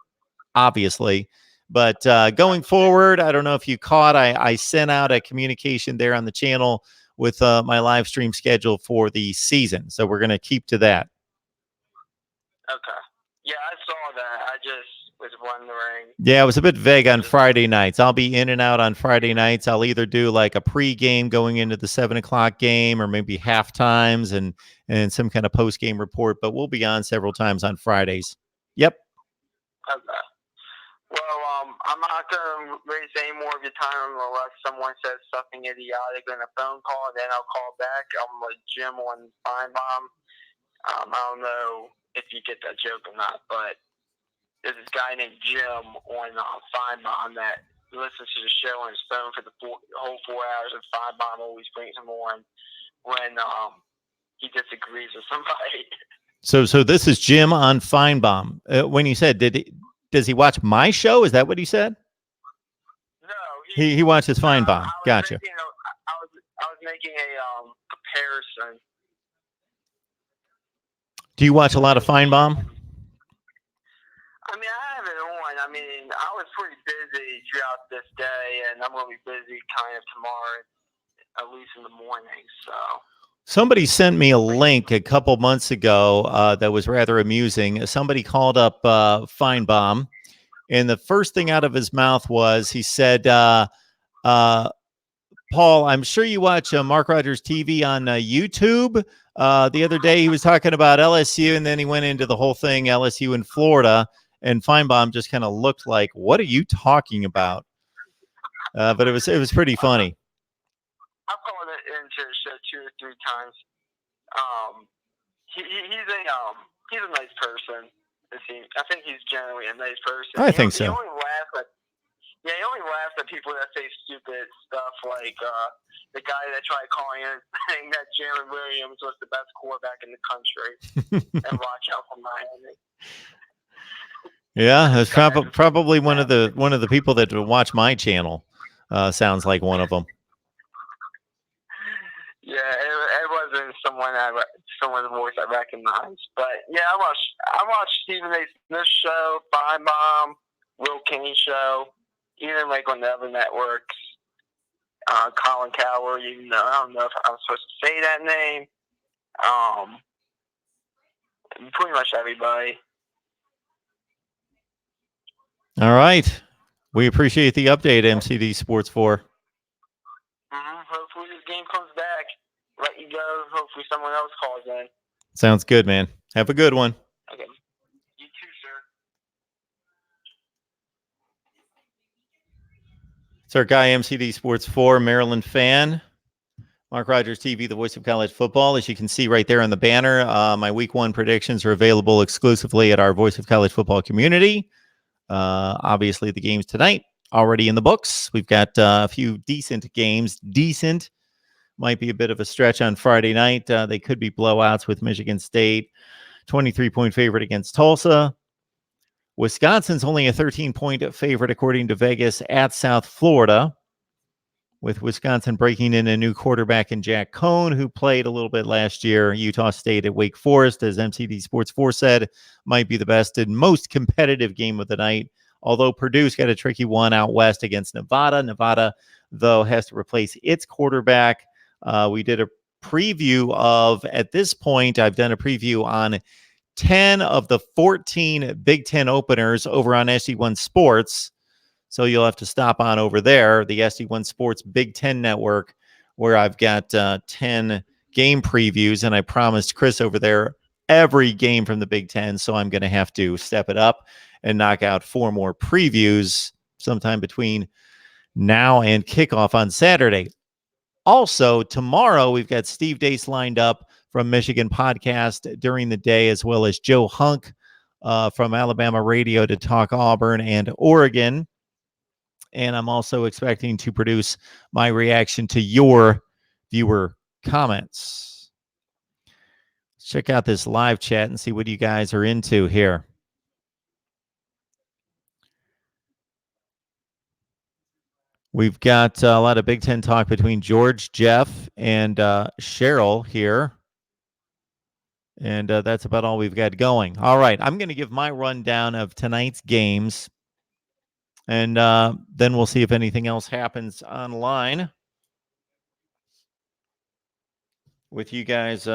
obviously. But going forward, I don't know if you caught, I sent out a communication there on the channel with my live stream schedule for the season. So we're going to keep to that. Okay. Yeah, I saw that. I just was wondering. Yeah, it was a bit vague on Friday nights. I'll be in and out on Friday nights. I'll either do like a pregame going into the 7 o'clock game or maybe half times and some kind of post-game report, but we'll be on several times on Fridays. Yep. Okay. Well, I'm not going to waste any more of your time unless someone says something idiotic in a phone call, then I'll call back. I'm like Jim on Feinbaum. I don't know if you get that joke or not, but there's this guy named Jim on Feinbaum that listens to the show on his phone for the whole 4 hours, and Feinbaum always brings him on when he disagrees with somebody. So this is Jim on Feinbaum. When you said, does he watch my show? Is that what he said? No, he watches Feinbaum. Gotcha. I was making a comparison. Do you watch a lot of Feinbaum? I mean, I have it on. I mean, I was pretty busy throughout this day, and I'm going to be busy kind of tomorrow, at least in the morning. So somebody sent me a link a couple months ago that was rather amusing. Somebody called up Feinbaum, and the first thing out of his mouth was, he said, Paul, I'm sure you watch Mark Rogers TV on YouTube. The other day he was talking about LSU, and then he went into the whole thing, LSU in Florida, and Feinbaum just kind of looked like, what are you talking about? But it was pretty funny. I've called it into the show 2 or 3 times. He's a nice person. I think he's generally a nice person. I think so. He only laughs at people that say stupid stuff, like the guy that tried calling in saying that Jalen Williams was the best quarterback in the country and watch out for Miami. Yeah, that's probably one of the people that watch my channel. Sounds like one of them. Yeah, it wasn't someone's voice I recognized, but yeah, I watched Stephen A. Smith's show, Feinbaum, Will Kane show, even like on the other networks. Colin Coward, even though I don't know if I'm supposed to say that name. Pretty much everybody. All right. We appreciate the update, MCD Sports 4. Hopefully this game comes back. Let you go. Hopefully someone else calls in. Sounds good, man. Have a good one. Okay. You too, sir. It's our guy, MCD Sports 4, Maryland fan. Mark Rogers TV, the voice of college football. As you can see right there on the banner, my week 1 predictions are available exclusively at our Voice of College Football community. Obviously, the games tonight already in the books. We've got a few decent games. Decent might be a bit of a stretch on Friday night. They could be blowouts with Michigan State, 23-point favorite against Tulsa. Wisconsin's only a 13-point favorite according to Vegas at South Florida, with Wisconsin breaking in a new quarterback in Jack Cohn, who played a little bit last year. Utah State at Wake Forest, as MCD Sports 4 said, might be the best and most competitive game of the night, although Purdue's got a tricky one out west against Nevada. Nevada, though, has to replace its quarterback. We did a preview of, at this point, I've done a preview on 10 of the 14 Big Ten openers over on SD1 Sports. So you'll have to stop on over there, the SD1 Sports Big Ten Network, where I've got 10 game previews, and I promised Chris over there every game from the Big Ten, so I'm going to have to step it up and knock out 4 more previews sometime between now and kickoff on Saturday. Also, tomorrow we've got Steve Dace lined up from Michigan Podcast during the day, as well as Joe Hunk from Alabama Radio to talk Auburn and Oregon. And I'm also expecting to produce my reaction to your viewer comments. Let's check out this live chat and see what you guys are into here. We've got a lot of Big Ten talk between George, Jeff, and Cheryl here. And that's about all we've got going. All right, I'm going to give my rundown of tonight's games. And then we'll see if anything else happens online with you guys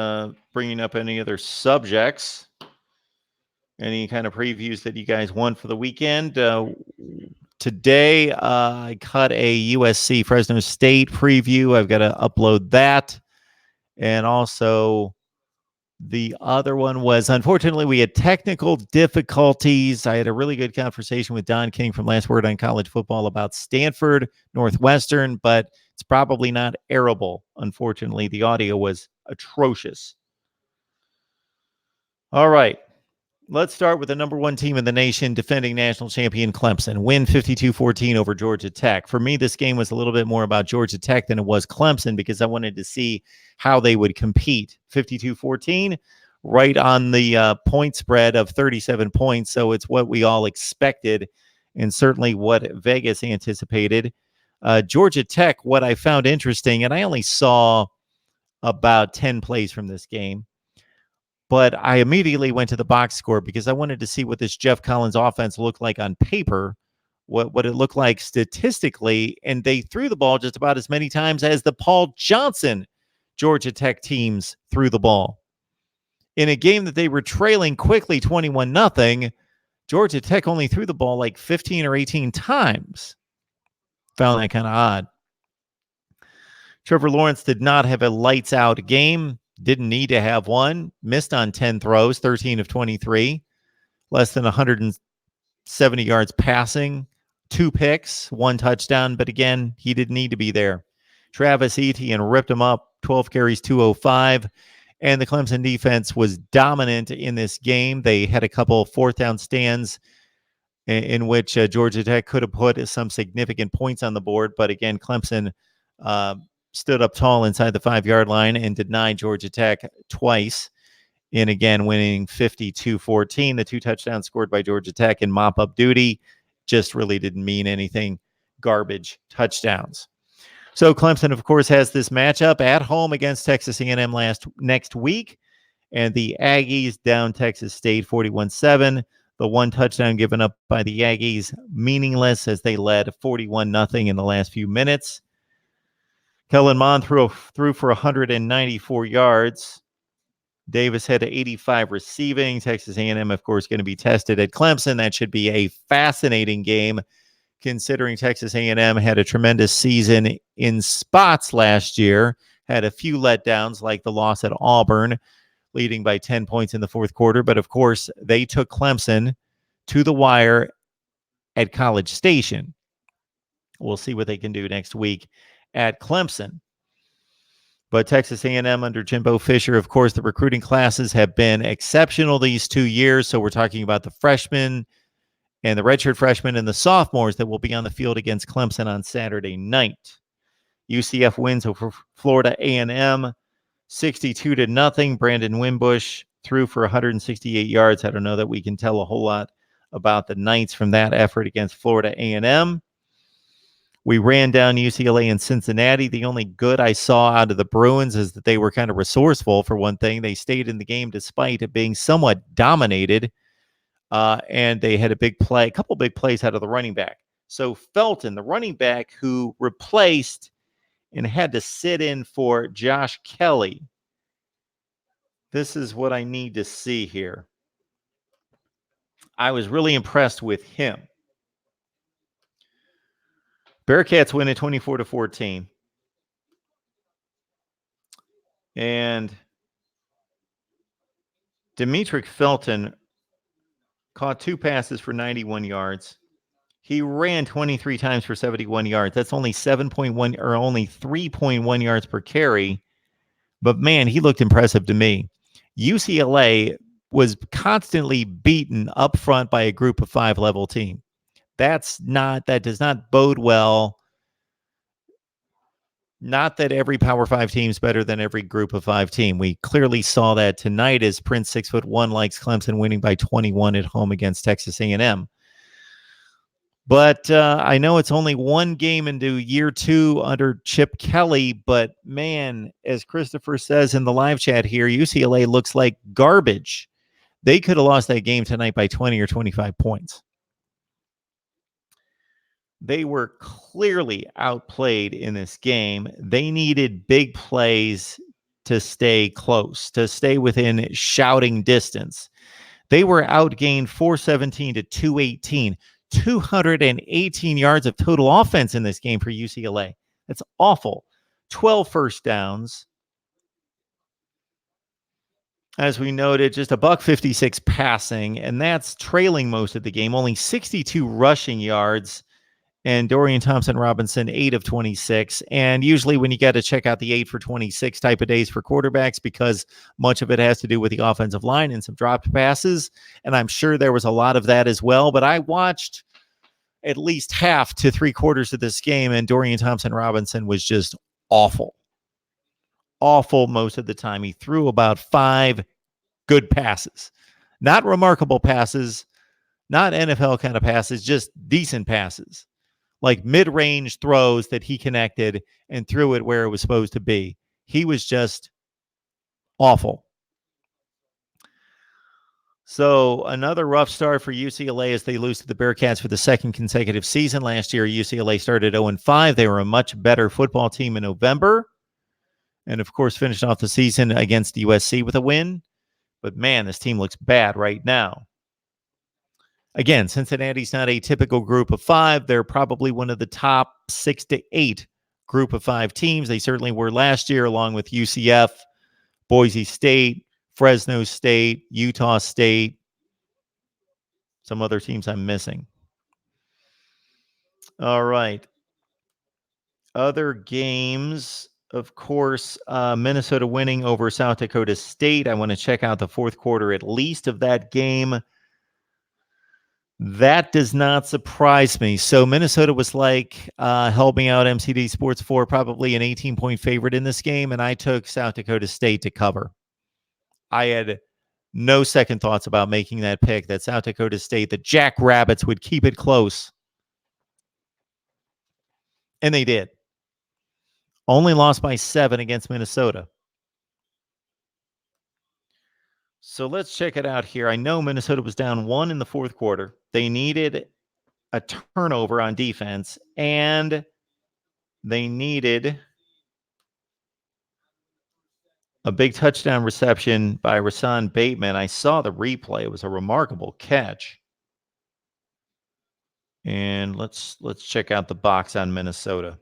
bringing up any other subjects, any kind of previews that you guys want for the weekend. Today, I cut a USC Fresno State preview. I've got to upload that. And also, the other one was, unfortunately, we had technical difficulties. I had a really good conversation with Don King from Last Word on College Football about Stanford Northwestern, but it's probably not airable. Unfortunately, the audio was atrocious. All right. Let's start with the number 1 team in the nation, defending national champion Clemson. Win 52-14 over Georgia Tech. For me, this game was a little bit more about Georgia Tech than it was Clemson because I wanted to see how they would compete. 52-14, right on the point spread of 37 points. So it's what we all expected and certainly what Vegas anticipated. Georgia Tech, what I found interesting, and I only saw about 10 plays from this game, but I immediately went to the box score because I wanted to see what this Jeff Collins offense looked like on paper, what it looked like statistically, and they threw the ball just about as many times as the Paul Johnson Georgia Tech teams threw the ball. In a game that they were trailing quickly 21-0, Georgia Tech only threw the ball like 15 or 18 times. Found that kind of odd. Trevor Lawrence did not have a lights-out game. Didn't need to have one. Missed on 10 throws, 13 of 23. Less than 170 yards passing. 2 picks, 1 touchdown. But again, he didn't need to be there. Travis Etienne ripped him up, 12 carries, 205. And the Clemson defense was dominant in this game. They had a couple 4th down stands in which Georgia Tech could have put some significant points on the board. But again, Clemson stood up tall inside the 5-yard line and denied Georgia Tech twice in, again, winning 52-14. The 2 touchdowns scored by Georgia Tech in mop-up duty just really didn't mean anything. Garbage touchdowns. So Clemson, of course, has this matchup at home against Texas A&M next week, and the Aggies down Texas State 41-7. The 1 touchdown given up by the Aggies meaningless as they led 41-0 in the last few minutes. Kellen Mond threw for 194 yards. Davis had 85 receiving. Texas A&M, of course, going to be tested at Clemson. That should be a fascinating game, considering Texas A&M had a tremendous season in spots last year, had a few letdowns like the loss at Auburn, leading by 10 points in the 4th quarter. But, of course, they took Clemson to the wire at College Station. We'll see what they can do next week at Clemson. But Texas A&M under Jimbo Fisher, of course, the recruiting classes have been exceptional these 2 years. So we're talking about the freshmen and the redshirt freshmen and the sophomores that will be on the field against Clemson on Saturday night. UCF wins over Florida A&M 62-0. Brandon Wimbush threw for 168 yards. I don't know that we can tell a whole lot about the Knights from that effort against Florida A&M. We ran down UCLA and Cincinnati. The only good I saw out of the Bruins is that they were kind of resourceful, for one thing. They stayed in the game despite it being somewhat dominated, and they had a couple big plays out of the running back. So Felton, the running back who replaced and had to sit in for Josh Kelly. This is what I need to see here. I was really impressed with him. Bearcats win at 24-14. And Demetric Felton caught 2 passes for 91 yards. He ran 23 times for 71 yards. That's only 7.1 or only 3.1 yards per carry. But man, he looked impressive to me. UCLA was constantly beaten up front by a group of 5 level team. That does not bode well. Not that every Power 5 team is better than every group of 5 team. We clearly saw that tonight as Prince 6'1" likes Clemson winning by 21 at home against Texas A&M. But I know it's only one game into year 2 under Chip Kelly, but man, as Christopher says in the live chat here, UCLA looks like garbage. They could have lost that game tonight by 20 or 25 points. They were clearly outplayed in this game. They needed big plays to stay close, to stay within shouting distance. They were outgained 417 to 218. 218 yards of total offense in this game for UCLA. That's awful. 12 first downs. As we noted, just $156 passing, and that's trailing most of the game. Only 62 rushing yards. And Dorian Thompson-Robinson, 8 of 26. And usually when you got to check out the 8 for 26 type of days for quarterbacks, because much of it has to do with the offensive line and some dropped passes. And I'm sure there was a lot of that as well. But I watched at least half to 3/4 of this game, and Dorian Thompson-Robinson was just awful. Awful most of the time. He threw about 5 good passes. Not remarkable passes, not NFL kind of passes, just decent passes. Like mid-range throws that he connected and threw it where it was supposed to be. He was just awful. So another rough start for UCLA as they lose to the Bearcats for the second consecutive season. Last year, UCLA started 0-5. They were a much better football team in November. And, of course, finished off the season against USC with a win. But, man, this team looks bad right now. Again, Cincinnati's not a typical group of 5. They're probably one of the top 6 to 8 group of 5 teams. They certainly were last year, along with UCF, Boise State, Fresno State, Utah State, some other teams I'm missing. All right. Other games, of course, Minnesota winning over South Dakota State. I want to check out the fourth quarter at least of that game. That does not surprise me. So Minnesota was like, help me out, MCD Sports 4, probably an 18-point favorite in this game, and I took South Dakota State to cover. I had no second thoughts about making that pick, that South Dakota State, the Jackrabbits, would keep it close. And they did. Only lost by 7 against Minnesota. So let's check it out here. I know Minnesota was down 1 in the fourth quarter. They needed a turnover on defense, and they needed a big touchdown reception by Rasan Bateman. I saw the replay. It was a remarkable catch. And let's check out the box on Minnesota.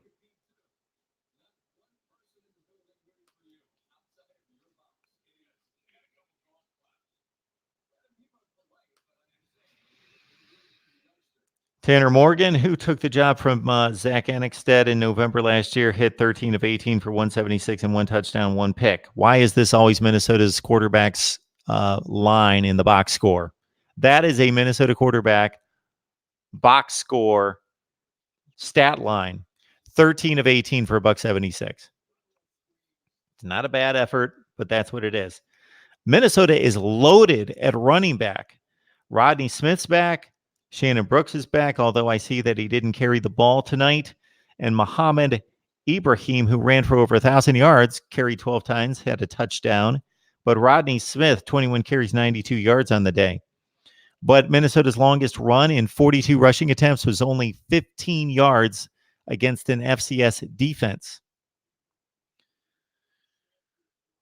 Tanner Morgan, who took the job from Zach Annexstead in November last year, hit 13 of 18 for 176 and 1 touchdown, 1 pick. Why is this always Minnesota's quarterback's line in the box score? That is a Minnesota quarterback box score stat line. 13 of 18 for $176. It's not a bad effort, but that's what it is. Minnesota is loaded at running back. Rodney Smith's back. Shannon Brooks is back, although I see that he didn't carry the ball tonight. And Muhammad Ibrahim, who ran for over 1,000 yards, carried 12 times, had a touchdown. But Rodney Smith, 21 carries, 92 yards on the day. But Minnesota's longest run in 42 rushing attempts was only 15 yards against an FCS defense.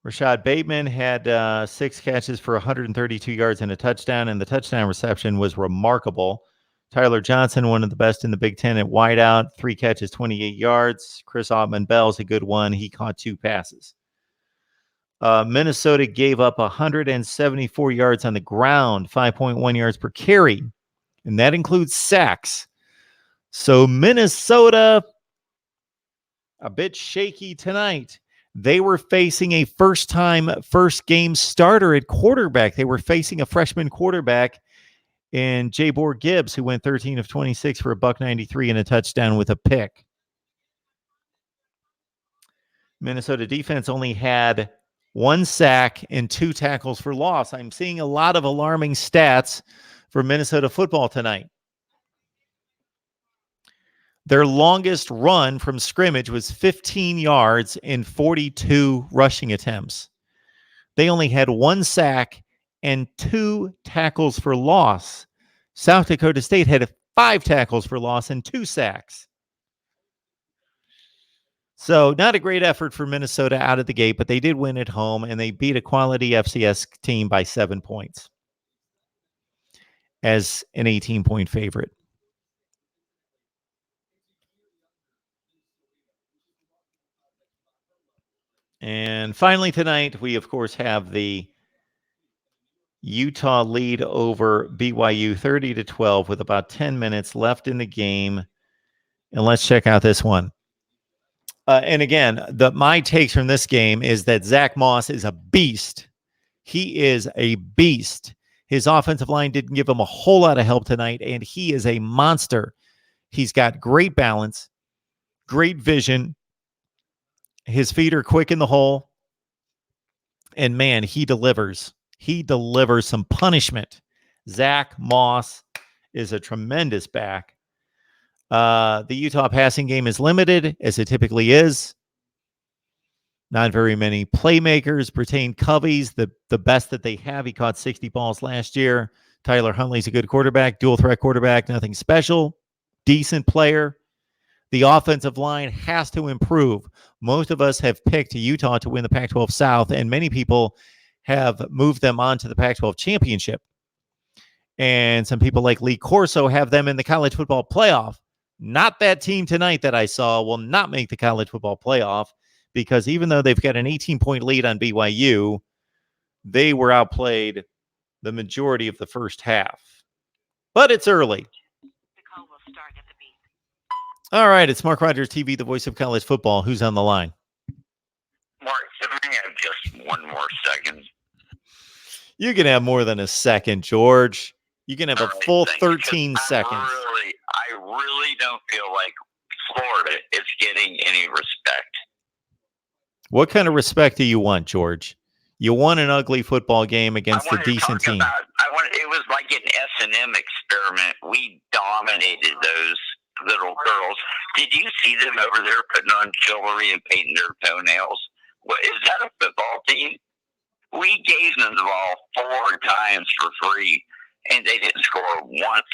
Rashad Bateman had 6 catches for 132 yards and a touchdown, and the touchdown reception was remarkable. Tyler Johnson, one of the best in the Big Ten at wideout, 3 catches, 28 yards. Chris Autman-Bell's a good one. He caught 2 passes. Minnesota gave up 174 yards on the ground, 5.1 yards per carry, and that includes sacks. So Minnesota, a bit shaky tonight. They were facing a first game starter at quarterback. They were facing a freshman quarterback in Jabor Gibbs, who went 13 of 26 for a $193 and a touchdown with a pick. Minnesota defense only had 1 sack and 2 tackles for loss. I'm seeing a lot of alarming stats for Minnesota football tonight. Their longest run from scrimmage was 15 yards in 42 rushing attempts. They only had 1 sack and 2 tackles for loss. South Dakota State had 5 tackles for loss and 2 sacks. So not a great effort for Minnesota out of the gate, but they did win at home, and they beat a quality FCS team by 7 points as an 18-point favorite. And finally tonight, we, of course, have the Utah lead over BYU 30-12 with about 10 minutes left in the game. And let's check out this one. And again, my takes from this game is that Zach Moss is a beast. He is a beast. His offensive line didn't give him a whole lot of help tonight, and he is a monster. He's got great balance, great vision. His feet are quick in the hole. And, man, he delivers. He delivers some punishment. Zach Moss is a tremendous back. The Utah passing game is limited, as it typically is. Not very many playmakers. Bertain Covey's the best that they have. He caught 60 balls last year. Tyler Huntley's a good quarterback, dual threat quarterback, nothing special. Decent player. The offensive line has to improve. Most of us have picked Utah to win the Pac-12 South, and many people have moved them on to the Pac-12 championship. And some people like Lee Corso have them in the college football playoff. Not that team tonight that I saw will not make the college football playoff, because even though they've got an 18-point lead on BYU, they were outplayed the majority of the first half. But it's early. The call will start at the beep. All right, it's Mark Rogers TV, the voice of college football. Who's on the line? Mark, can I have just one more second? You can have more than a second, George. You can have a full 13 seconds. I really don't feel like Florida is getting any respect. What kind of respect do you want, George? You won an ugly football game against a decent team. It was like an S&M experiment. We dominated those little girls. Did you see them over there putting on jewelry and painting their toenails? What, is that a football team? We gave them the ball 4 times for free, and they didn't score once.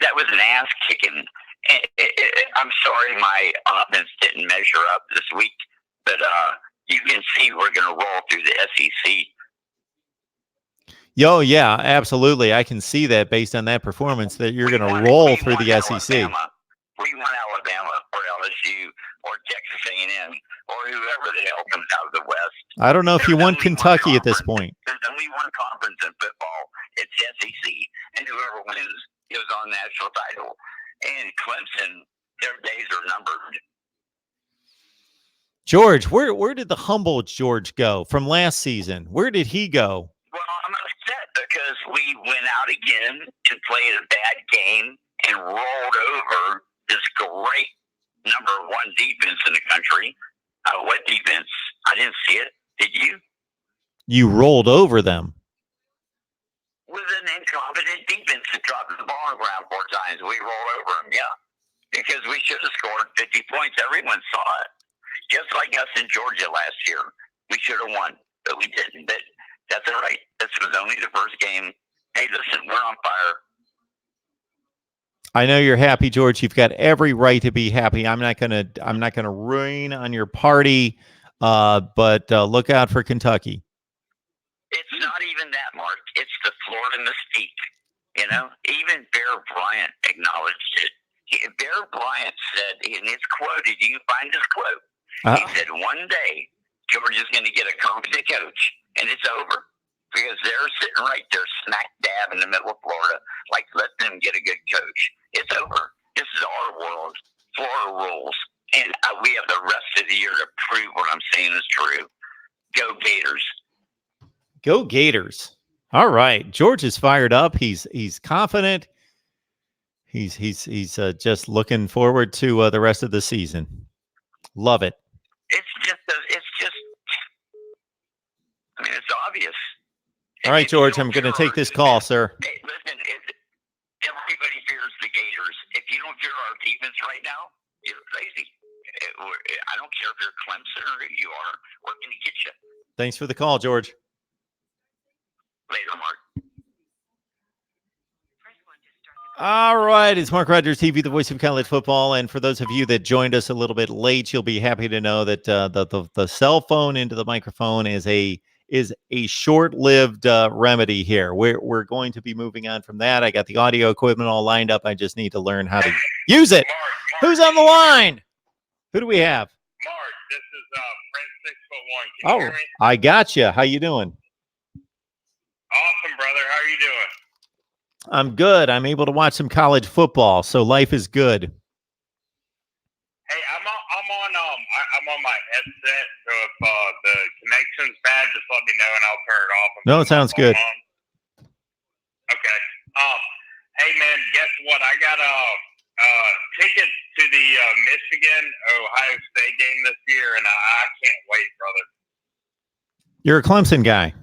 That was an ass kicking. I'm sorry my offense didn't measure up this week, but you can see we're going to roll through the SEC. Yo, yeah, absolutely. I can see that based on that performance that you're going to roll through the SEC. We won Alabama or LSU or Texas A&M or whoever the hell comes out of the West. I don't know if you won Kentucky at this point. There's only one conference in football. It's SEC, and whoever wins goes on national title. And Clemson, their days are numbered. George, where did the humble George go from last season? Where did he go? Well, I'm upset because we went out again and played a bad game and rolled over this great number 1 defense in the country. What defense? I didn't see it. Did you? You rolled over them. With an incompetent defense that dropped the ball on the ground 4 times. We rolled over them, yeah. Because we should have scored 50 points. Everyone saw it. Just like us in Georgia last year. We should have won, but we didn't. But that's all right. This was only the first game. Hey, listen, we're on fire. I know you're happy, George. You've got every right to be happy. I'm not gonna rain on your party, but look out for Kentucky. It's not even that, Mark. It's the Florida mystique. You know, even Bear Bryant acknowledged it. Bear Bryant said in his quote, did you find his quote? He said, one day Georgia's going to get a competent coach, and it's over. Because they're sitting right there smack dab in the middle of Florida, like, let them get a good coach. It's over. This is our world. Florida rules. And we have the rest of the year to prove what I'm saying is true. Go Gators. Go Gators. All right. George is fired up. He's confident. He's just looking forward to the rest of the season. Love it. It's just, I mean, it's obvious. All right, George, I'm going to take this call, sir. Hey, listen, everybody fears the Gators. If you don't fear our defense right now, you're crazy. I don't care if you're Clemson or who you are. We're going to get you. Thanks for the call, George. Later, Mark. All right, it's Mark Rogers TV, the voice of college football. And for those of you that joined us a little bit late, you'll be happy to know that the cell phone into the microphone is a short-lived remedy here. We're going to be moving on from that. I got the audio equipment all lined up. I just need to learn how to use it. Mark, Who's on the line? Who do we have? Mark, this is Prince 6'1". Can you hear me? I got you. How you doing? Awesome, brother. How are you doing? I'm good. I'm able to watch some college football, so life is good. Hey, I'm on my headset, so if the connection's bad, just let me know and I'll turn it off. No, it sounds good. Okay. Hey man, guess what? I got tickets to the Michigan-Ohio State game this year, and I can't wait, brother. You're a Clemson guy.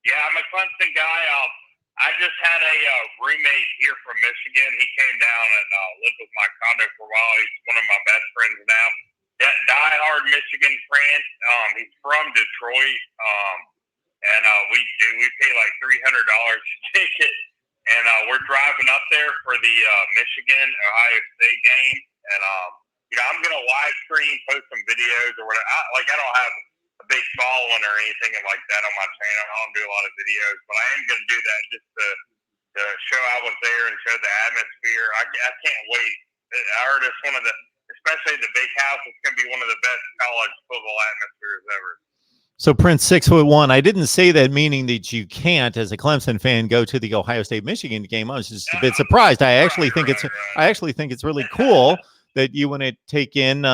Yeah, I'm a Clemson guy. I just had a roommate here from Michigan. He came down and lived with my condo for a while. He's one of my best friends now. Die-hard Michigan fan. He's from Detroit, and we pay like $300 a ticket, and we're driving up there for the Michigan-Ohio State game. And I'm gonna live stream, post some videos or whatever. I don't have a big following or anything like that on my channel. I don't do a lot of videos, but I am going to do that just to show I was there and show the atmosphere. I can't wait. I heard it's one of the, especially the big house, it's going to be one of the best college football atmospheres ever. So Prince 6'1". I didn't say that meaning that you can't, as a Clemson fan, go to the Ohio State Michigan game. I was just a bit surprised. I actually think it's really cool that you want to take in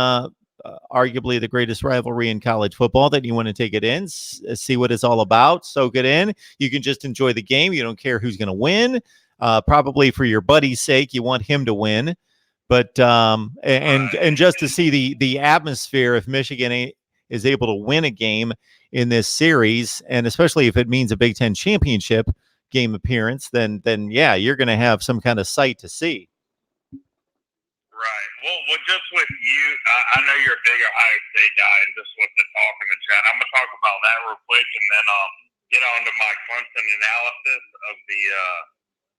arguably the greatest rivalry in college football, that you want to take it in, see what it's all about, soak it in. You can just enjoy the game. You don't care who's going to win. Probably for your buddy's sake, you want him to win. But and just to see the atmosphere, if Michigan is able to win a game in this series, and especially if it means a Big Ten championship game appearance, then yeah, you're going to have some kind of sight to see. Right. Well, just with you, I know you're a big Ohio State guy, and just with the talk in the chat, I'm gonna talk about that real quick, and then get on to my Clemson analysis of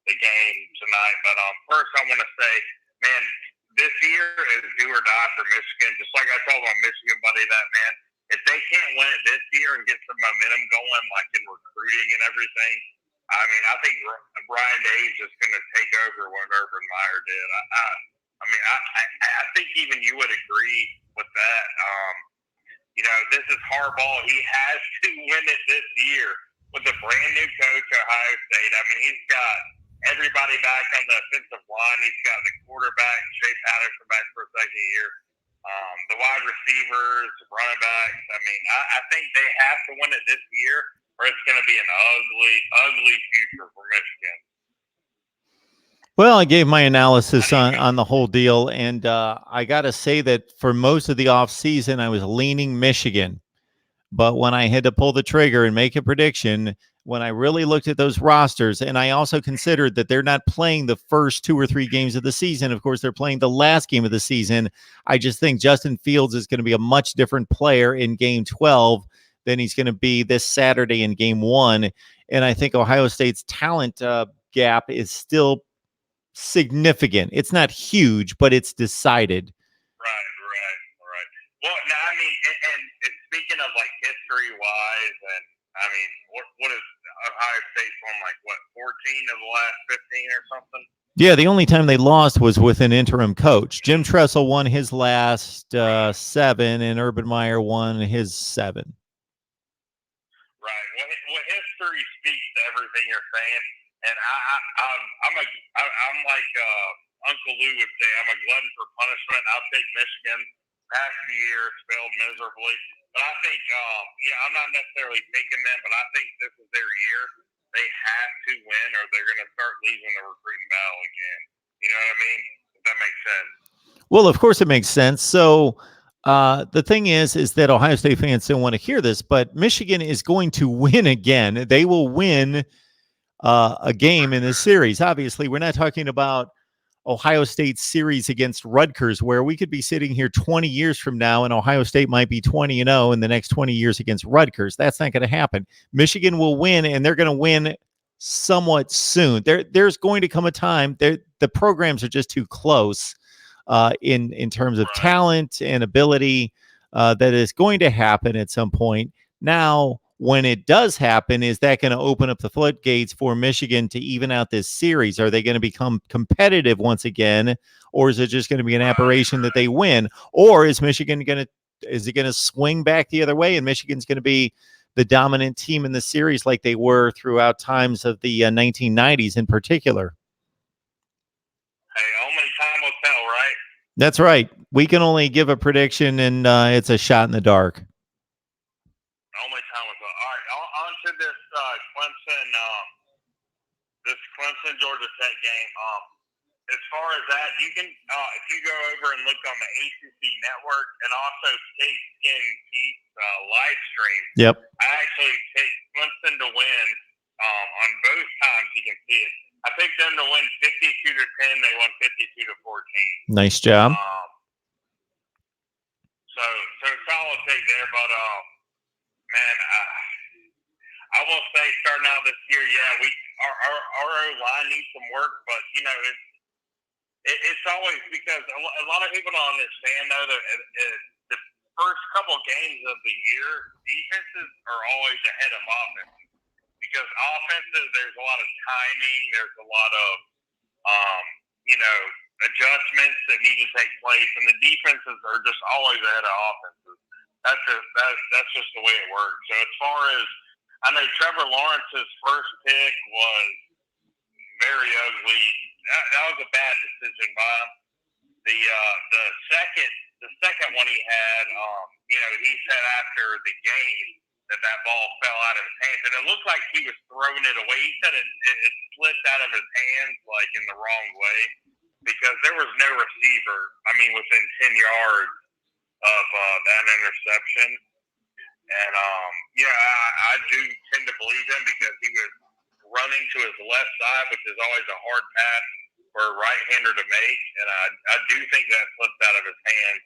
the game tonight. But first, I want to say, man, this year is do or die for Michigan. Just like I told my Michigan buddy that, man, if they can't win it this year and get some momentum going, like in recruiting and everything, I mean, I think Brian Day's just gonna take over what Urban Meyer did. I think even you would agree with that. This is Harbaugh. He has to win it this year with a brand new coach at Ohio State. I mean, he's got everybody back on the offensive line. He's got the quarterback, Shea Patterson, back for a second year. The wide receivers, running backs. I mean, I think they have to win it this year, or it's going to be an ugly, ugly future for Michigan. Well, I gave my analysis on the whole deal, and I got to say that for most of the offseason, I was leaning Michigan. But when I had to pull the trigger and make a prediction, when I really looked at those rosters, and I also considered that they're not playing the first 2 or 3 games of the season. Of course, they're playing the last game of the season. I just think Justin Fields is going to be a much different player in Game 12 than he's going to be this Saturday in Game 1. And I think Ohio State's talent gap is still significant. It's not huge, but it's decided. Right. Well, no, I mean, and speaking of like history-wise, and I mean, what is Ohio State won, like what, 14 of the last 15 or something? Yeah, the only time they lost was with an interim coach. Jim Tressel won his last 7, and Urban Meyer won his 7. Right. Well, history speaks to everything you're saying, and I'm like Uncle Lou would say, I'm a glutton for punishment. I'll take Michigan. Past few years failed miserably, but I think I'm not necessarily taking them, but I think this is their year. They have to win, or they're going to start losing the recruiting battle again. You know what I mean? If that makes sense. Well, of course it makes sense. So the thing is that Ohio State fans don't want to hear this, but Michigan is going to win again. They will win a game in this series. Obviously, we're not talking about Ohio State's series against Rutgers, where we could be sitting here 20 years from now and Ohio State might be 20-0 in the next 20 years against Rutgers. That's not going to happen. Michigan will win, and they're going to win somewhat soon. There's going to come a time. The programs are just too close in terms of talent and ability that is going to happen at some point. Now, when it does happen, is that going to open up the floodgates for Michigan to even out this series? Are they going to become competitive once again, or is it just going to be an aberration that they win? Or is Michigan going to swing back the other way, and Michigan's going to be the dominant team in the series like they were throughout times of the 1990s in particular? Hey, only time will tell, right? That's right. We can only give a prediction, and it's a shot in the dark. Only time will tell. All right, on to this Clemson-Georgia Tech game. As far as that, you can if you go over and look on the ACC network and also Pigskin Pete's live stream. Yep. I actually picked Clemson to win on both times. You can see it. I picked them to win 52-10. They won 52-14. Nice job. So solid take there, but man, I will say starting out this year, yeah, our O-line needs some work, but you know it's always because a lot of people don't understand though that the first couple games of the year, defenses are always ahead of offenses because offenses there's a lot of timing, there's a lot of adjustments that need to take place, and the defenses are just always ahead of offenses. That's just the way it works. So as far as I know, Trevor Lawrence's first pick was very ugly. That was a bad decision by him. The second one he had, he said after the game that ball fell out of his hands, and it looked like he was throwing it away. He said it slipped out of his hands like in the wrong way because there was no receiver. I mean, within 10 yards of that interception. And I do tend to believe him because he was running to his left side, which is always a hard pass for a right-hander to make, and I do think that slipped out of his hands.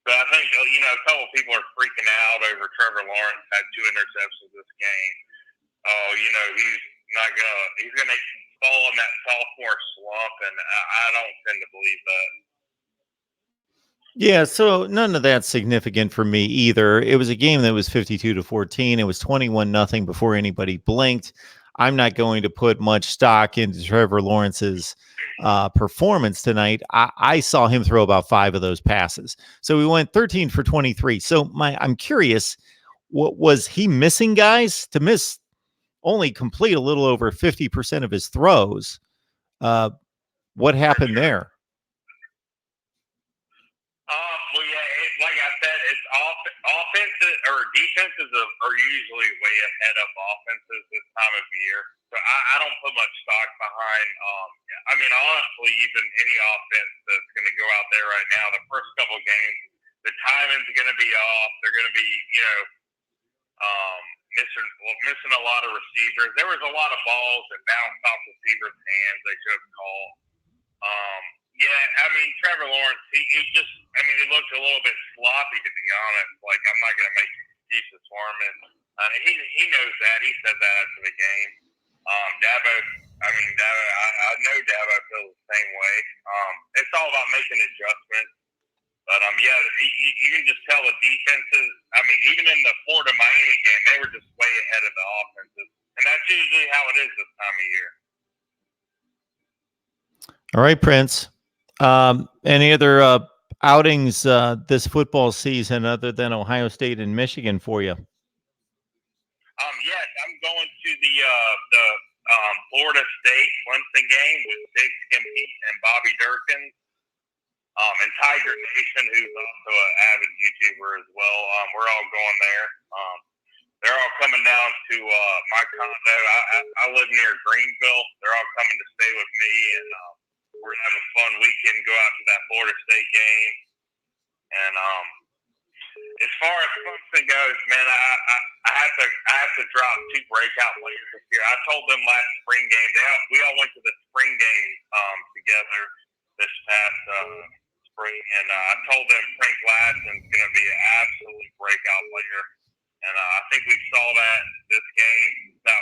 But I think a couple people are freaking out over Trevor Lawrence had 2 interceptions this game. He's gonna fall in that sophomore slump, and I don't tend to believe that. Yeah, so none of that's significant for me either. It was a game that was 52-14. It was 21-0 before anybody blinked. I'm not going to put much stock into Trevor Lawrence's performance tonight. I saw him throw about 5 of those passes. So we went 13 for 23. So I'm curious, what was he missing guys to miss only complete a little over 50% of his throws? What happened there? Well, yeah, like I said, it's offenses or defenses are usually way ahead of offenses this time of year. So I don't put much stock behind. I mean, honestly, even any offense that's going to go out there right now, the first couple of games, the timing's going to be off. They're going to be, missing a lot of receivers. There was a lot of balls that bounced off receivers' hands they should have called. Trevor Lawrence, he looked a little bit sloppy, to be honest. Like, I'm not going to make excuses for him. And he knows that. He said that after the game. Dabo, I know Dabo feels the same way. It's all about making adjustments. But, you can just tell the defenses, even in the Florida-Miami game, they were just way ahead of the offenses. And that's usually how it is this time of year. All right, Prince. Any other outings this football season other than Ohio State and Michigan for you? Yes, I'm going to the Florida State Clemson game with Big Skimpy and Bobby Durkin. And Tiger Nation, who's also an avid YouTuber as well. We're all going there. They're all coming down to my condo. I live near Greenville. They're all coming to stay with me, and we're gonna have a fun weekend. Go out to that Florida State game. And as far as Clemson goes, man, I have to drop 2 breakout players this year. I told them last spring game. We all went to the spring game together this past spring, and I told them Frank Lassen's going to be an absolute breakout player, and I think we saw that this game. That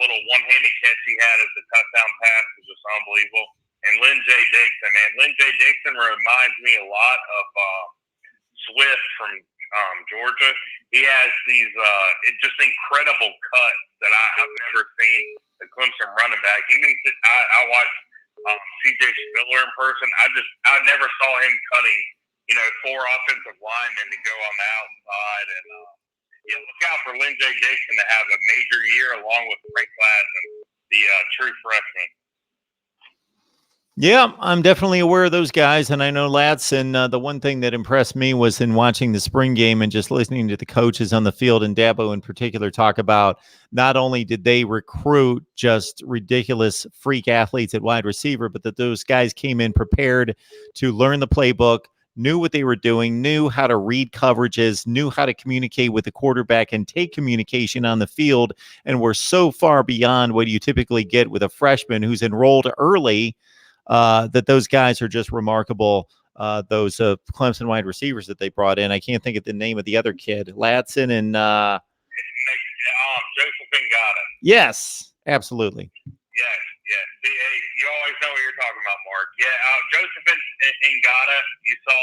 little one-handed catch he had as a touchdown pass was just unbelievable. And Lynn J. Dixon, man, Lynn J. Dixon reminds me a lot of Swift from Georgia. He has these just incredible cuts that I've never seen the Clemson running back. Even I watched C.J. Spiller in person. I never saw him cutting, 4 offensive linemen to go on the outside. And look out for Lynn J. Dixon to have a major year along with Frank Lassen, the true freshman. Yeah, I'm definitely aware of those guys, and I know Ladson. The one thing that impressed me was in watching the spring game and just listening to the coaches on the field, and Dabo in particular, talk about not only did they recruit just ridiculous freak athletes at wide receiver, but that those guys came in prepared to learn the playbook, knew what they were doing, knew how to read coverages, knew how to communicate with the quarterback and take communication on the field, and were so far beyond what you typically get with a freshman who's enrolled early. That those guys are just remarkable. Those Clemson wide receivers that they brought in. I can't think of the name of the other kid. Ladson and Joseph Ngata. Yes, absolutely. Yes. You always know what you're talking about, Mark. Yeah, Joseph Ngata, you saw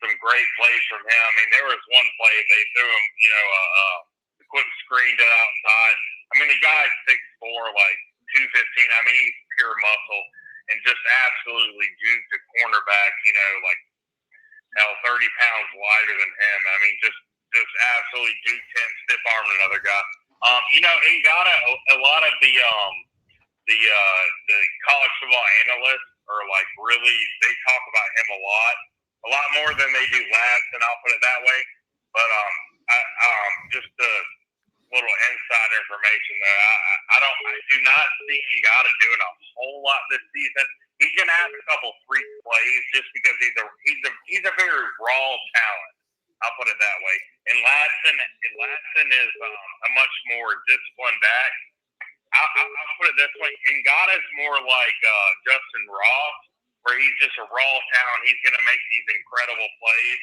some great plays from him. I mean, there was one play they threw him, a quick screen to the outside. I mean, the guy's 6'4", like 215. I mean, he's pure muscle. And just absolutely juked a cornerback, 30 pounds lighter than him. I mean, just absolutely juked him, stiff-armed another guy. Ngata, a lot of the college football analysts are like really, they talk about him a lot more than they do Ladson, I'll put it that way. But just a little inside information there. I do not see Ngata doing a whole lot this season. He's going to have a couple freak plays just because he's a very raw talent. I'll put it that way. And Ladson is a much more disciplined back. I'll put it this way: Ngata's more like Justin Ross, where he's just a raw talent. He's going to make these incredible plays.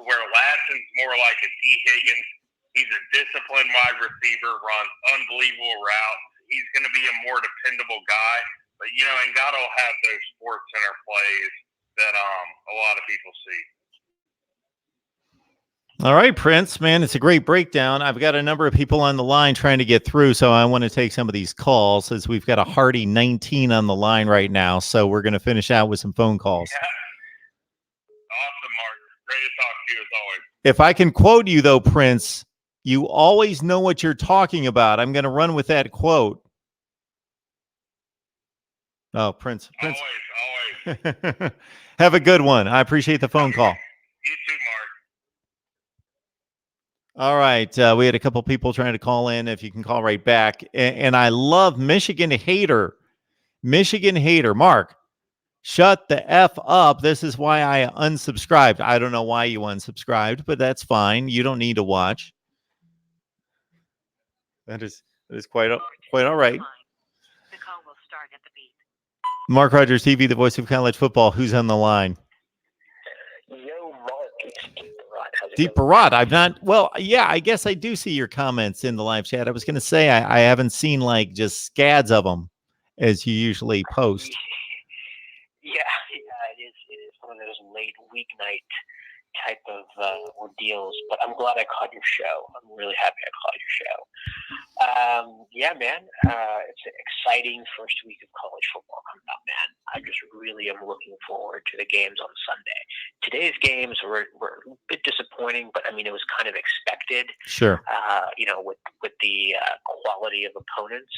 To where Ladson's more like a T. Higgins. He's a disciplined wide receiver, runs unbelievable routes. He's going to be a more dependable guy. But, Ngata will have those sports center plays that a lot of people see. All right, Prince, man, it's a great breakdown. I've got a number of people on the line trying to get through, so I want to take some of these calls as we've got a hearty 19 on the line right now. So we're going to finish out with some phone calls. Yeah. Awesome, Mark. Great to talk to you as always. If I can quote you, though, Prince, you always know what you're talking about. I'm going to run with that quote. Oh, Prince. Always. Have a good one. I appreciate the phone call. You too, Mark. All right. We had a couple people trying to call in. If you can call right back. And I love Michigan hater. Mark, shut the F up. This is why I unsubscribed. I don't know why you unsubscribed, but that's fine. You don't need to watch. That is quite all right. The call will start at the beep. Mark Rogers TV, the voice of college football. Who's on the line? Yo, Mark, it's Deep Barat. How's it Deep going? Barat. I've not. Well, yeah, I guess I do see your comments in the live chat. I was going to say I haven't seen like just scads of them as you usually post. Yeah, it is one of those late weeknight type of ordeals, but I'm glad I caught your show. I'm really happy I caught your show. Yeah, man, it's an exciting first week of college football coming up, man. really am looking forward to the games on Sunday. Today's games were a bit disappointing, but I mean, it was kind of expected. Sure. With the quality of opponents.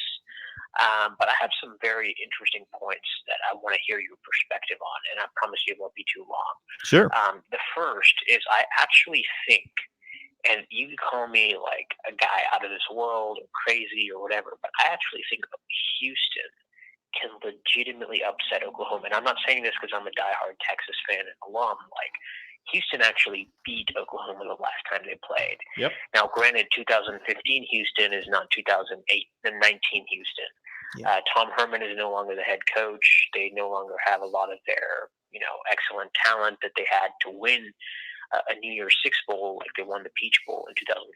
But I have some very interesting points that I want to hear your perspective on, and I promise you it won't be too long. Sure. The first is I actually think, and you can call me like a guy out of this world or crazy or whatever, but I actually think Houston can legitimately upset Oklahoma. And I'm not saying this because I'm a diehard Texas fan and alum. Like, Houston actually beat Oklahoma the last time they played. Yep. Now, granted, 2015 Houston is not 2008 and 19 Houston. Yeah. Tom Herman is no longer the head coach. They no longer have a lot of their, excellent talent that they had to win a New Year's Six Bowl, like they won the Peach Bowl in 2015.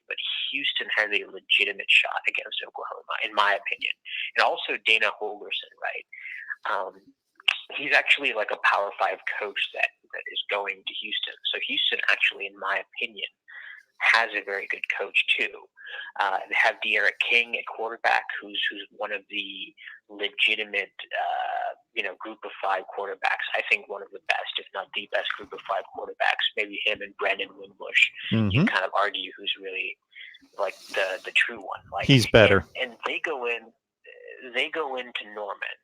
But Houston has a legitimate shot against Oklahoma, in my opinion. And also Dana Holgorsen, right? He's actually like a Power 5 coach that is going to Houston. So Houston actually, in my opinion, has a very good coach too. They have De'Aaron King at quarterback, who's one of the legitimate, group of 5 quarterbacks. I think one of the best, if not the best, group of 5 quarterbacks. Maybe him and Brandon Wimbush. Mm-hmm. You kind of argue who's really like the true one. Like, he's better. And they go into Norman,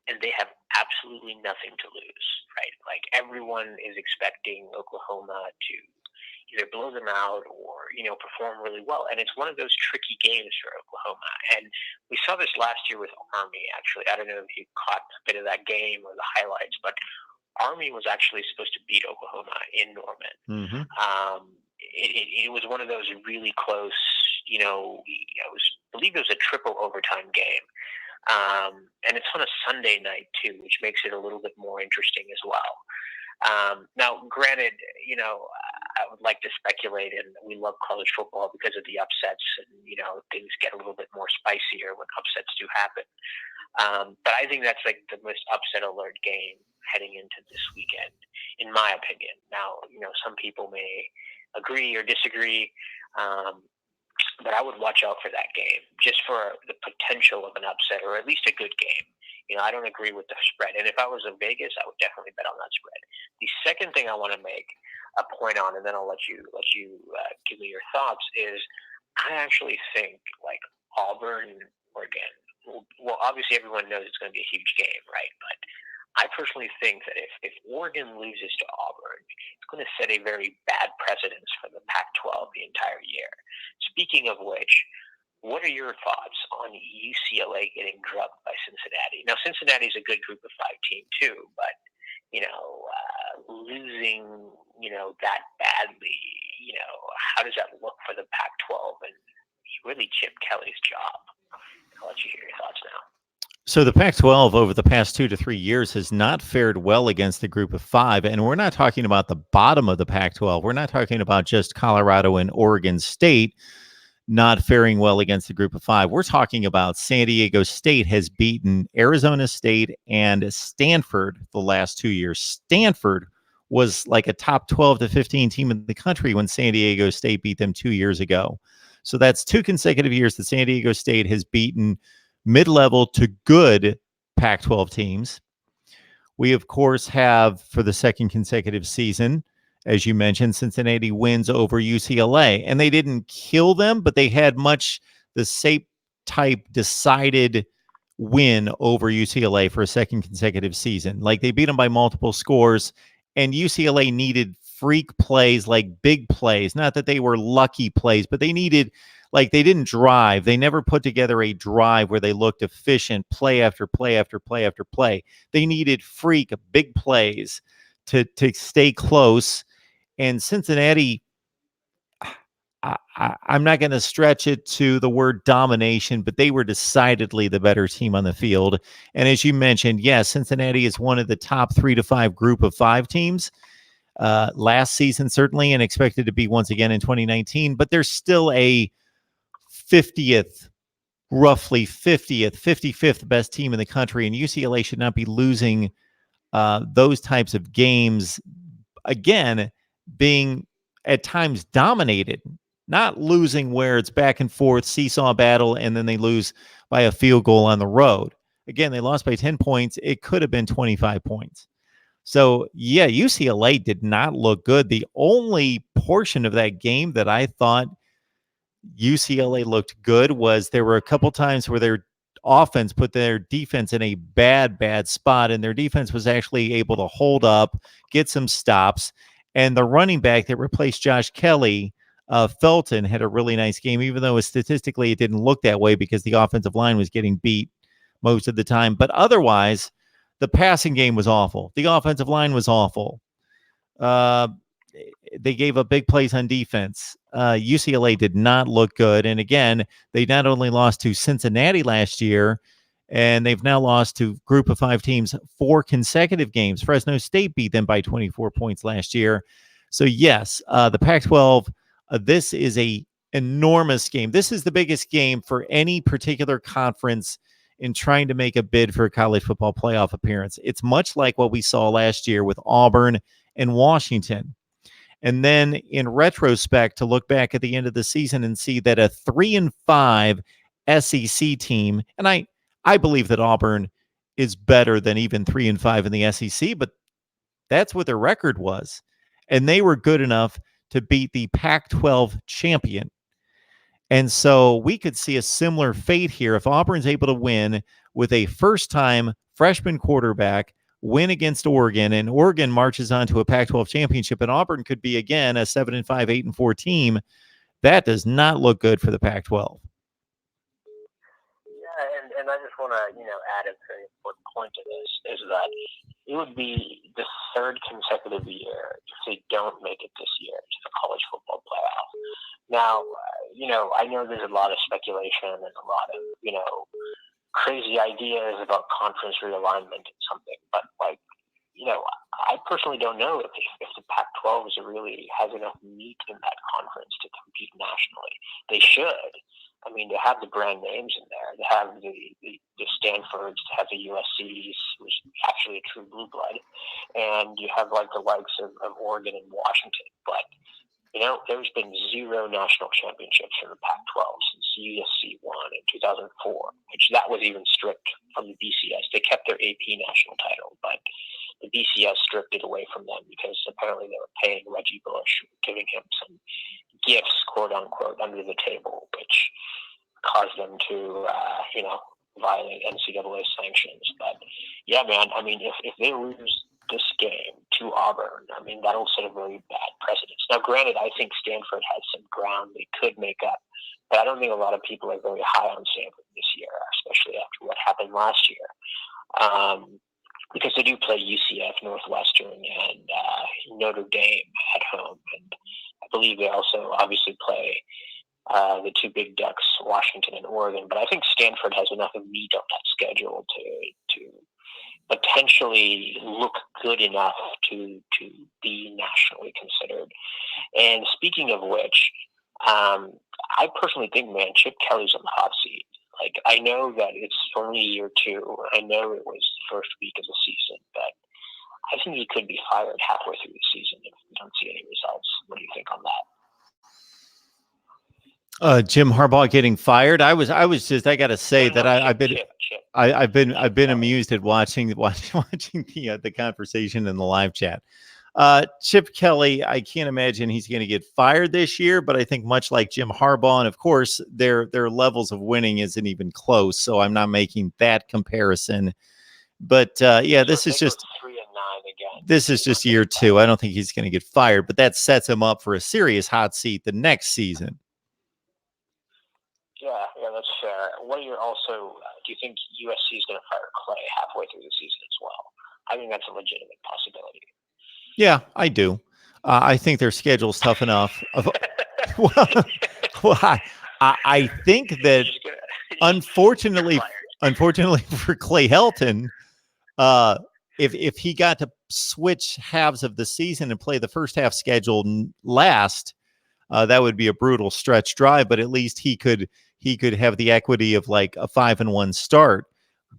and they have absolutely nothing to lose, right? Like, everyone is expecting Oklahoma to either blow them out or, perform really well. And it's one of those tricky games for Oklahoma. And we saw this last year with Army, actually. I don't know if you caught a bit of that game or the highlights, but Army was actually supposed to beat Oklahoma in Norman. Mm-hmm. It was one of those really close, I believe it was a triple overtime game. And it's on a Sunday night too, which makes it a little bit more interesting as well. Now, granted, I would like to speculate, and we love college football because of the upsets, and things get a little bit more spicier when upsets do happen. But I think that's like the most upset alert game heading into this weekend, in my opinion. Now, some people may agree or disagree, but I would watch out for that game just for the potential of an upset, or at least a good game. I don't agree with the spread. And if I was in Vegas, I would definitely bet on that spread. The second thing I want to make a point on, and then I'll let you give me your thoughts, is I actually think like Auburn, Oregon. Well, obviously everyone knows it's going to be a huge game, right? But I personally think that if Oregon loses to Auburn, it's going to set a very bad precedence for the Pac-12 the entire year. Speaking of which, what are your thoughts on UCLA getting drubbed by Cincinnati? Now, Cincinnati's a good group of 5 team too, but losing that badly, how does that look for the Pac-12 and really Chip Kelly's job? I'll let you hear your thoughts now. So the Pac-12 over the past 2 to 3 years has not fared well against the group of 5, and we're not talking about the bottom of the Pac-12. We're not talking about just Colorado and Oregon State not faring well against the group of 5. We're talking about San Diego State has beaten Arizona State and Stanford the last 2 years. Stanford was like a top 12 to 15 team in the country when San Diego State beat them 2 years ago. So that's 2 consecutive years that San Diego State has beaten mid-level to good Pac-12 teams. We, of course, have, for the second consecutive season, as you mentioned, Cincinnati wins over UCLA. And they didn't kill them, but they had much the same type decided win over UCLA for a second consecutive season. Like, they beat them by multiple scores, and UCLA needed freak plays, like big plays. Not that they were lucky plays, but they needed, like, they didn't drive. They never put together a drive where they looked efficient play after play after play after play. They needed freak big plays to stay close. And Cincinnati, I'm not going to stretch it to the word domination, but they were decidedly the better team on the field. And as you mentioned, yes, Cincinnati is one of the top 3 to 5 group of 5 teams last season, certainly, and expected to be once again in 2019. But there's still a 50th, 55th best team in the country, and UCLA should not be losing those types of games. Again, being at times dominated, not losing where it's back and forth, seesaw battle, and then they lose by a field goal on the road. Again, they lost by 10 points. It could have been 25 points. So, yeah, UCLA did not look good. The only portion of that game that I thought UCLA looked good was there were a couple times where their offense put their defense in a bad spot, and their defense was actually able to hold up, get some stops. And the running back that replaced Josh Kelly, Felton, had a really nice game, even though statistically it didn't look that way because the offensive line was getting beat most of the time. But otherwise, the passing game was awful. The offensive line was awful. They gave up big plays on defense. UCLA did not look good. And again, they not only lost to Cincinnati last year, and they've now lost to group of 5 teams 4 consecutive games. Fresno State beat them by 24 points last year. So yes, the Pac-12, this is a enormous game. This is the biggest game for any particular conference in trying to make a bid for a college football playoff appearance. It's much like what we saw last year with Auburn and Washington. And then in retrospect, to look back at the end of the season and see that a 3-5 SEC team, and I believe that Auburn is better than even 3-5 in the SEC, but that's what their record was. And they were good enough to beat the Pac-12 champion. And so we could see a similar fate here if Auburn's able to win with a first-time freshman quarterback, win against Oregon, and Oregon marches on to a Pac-12 championship, and Auburn could be, again, a 7-5, 8-4 team. That does not look good for the Pac-12. Yeah, and I just want to, add a very important point to this, is that it would be the 3rd consecutive year if they don't make it this year to the college football playoff. Now, I know there's a lot of speculation and a lot of, crazy ideas about conference realignment and something, but I personally don't know if the Pac-12 has enough meat in that conference to compete nationally. They should. I mean, they have the brand names in there. They have the Stanfords, they have the USCs, which is actually a true blue blood, and you have the likes of Oregon and Washington. But there's been 0 national championships in the Pac-12 since USC won in 2004, which that was even stripped from the BCS. They kept their AP national title, but the BCS stripped it away from them because apparently they were paying Reggie Bush, giving him some gifts, quote unquote, under the table, which caused them to, violate NCAA sanctions. But yeah, man, I mean, if they lose this game to Auburn, I mean, that'll set a very bad precedent. Now, granted, I think Stanford has some ground they could make up, but I don't think a lot of people are very high on Stanford this year, especially after what happened last year. Because they do play UCF, Northwestern, and Notre Dame at home. And I believe they also obviously play the 2 big ducks, Washington and Oregon. But I think Stanford has enough of meat on that schedule to potentially look good enough to be nationally considered. And speaking of which, I personally think, man, Chip Kelly's on the hot seat. I know that it's only year 2. I know it was the first week of the season, but I think he could be fired halfway through the season if we don't see any results. What do you think on that? Jim Harbaugh getting fired. I got to say that I've been amused at watching the conversation in the live chat. Chip Kelly, I can't imagine he's going to get fired this year, but I think much like Jim Harbaugh, and of course their levels of winning isn't even close, so I'm not making that comparison. But this is just 3-9 again. This is just year 2. I don't think he's going to get fired, but that sets him up for a serious hot seat the next season. Yeah, that's fair. Do you think USC is going to fire Clay halfway through the season as well? I think that's a legitimate possibility. Yeah, I do. I think their schedule's tough enough. I think that unfortunately for Clay Helton, if he got to switch halves of the season and play the first half schedule last, that would be a brutal stretch drive. But at least he could have the equity of like a 5-1 start.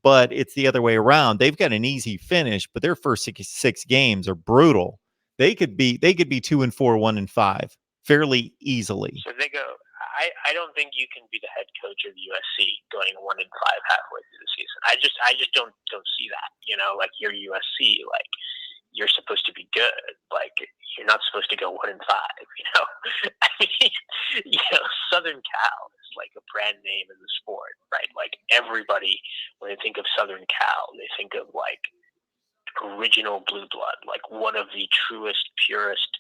But it's the other way around. They've got an easy finish, but their first 6 games are brutal. They could be 2-4, 1-5 fairly easily. So they go. I don't think you can be the head coach of USC going 1-5 halfway through the season. I just don't see that. Like you're USC, like you're supposed to be good. Like you're not supposed to go 1-5. I mean, Southern Cal is like a brand name in the sport, right? Like everybody, when they think of Southern Cal, they think of like original blue blood, like one of the truest, purest,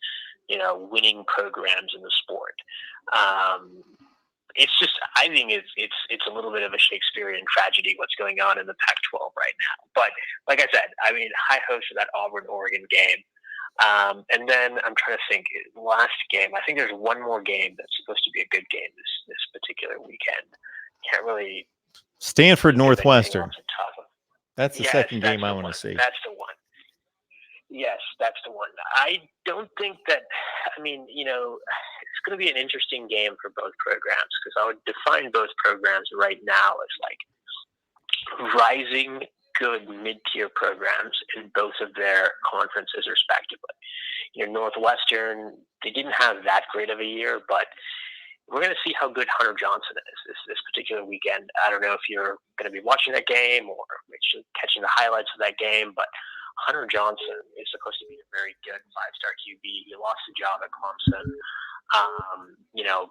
winning programs in the sport. It's just, I think it's a little bit of a Shakespearean tragedy what's going on in the Pac-12 right now. But like I said, I mean, high hopes for that Auburn-Oregon game. And then I'm trying to think, last game, I think there's one more game that's supposed to be a good game this particular weekend. Can't really. Stanford-Northwestern. That's the second game I want to see. That's the one. Yes, that's the one. I don't think that, I mean, it's going to be an interesting game for both programs because I would define both programs right now as like rising good mid-tier programs in both of their conferences respectively. Northwestern, they didn't have that great of a year, but we're going to see how good Hunter Johnson is this particular weekend. I don't know if you're going to be watching that game or catching the highlights of that game, but Hunter Johnson is supposed to be a very good 5-star QB. He lost the job at Clemson,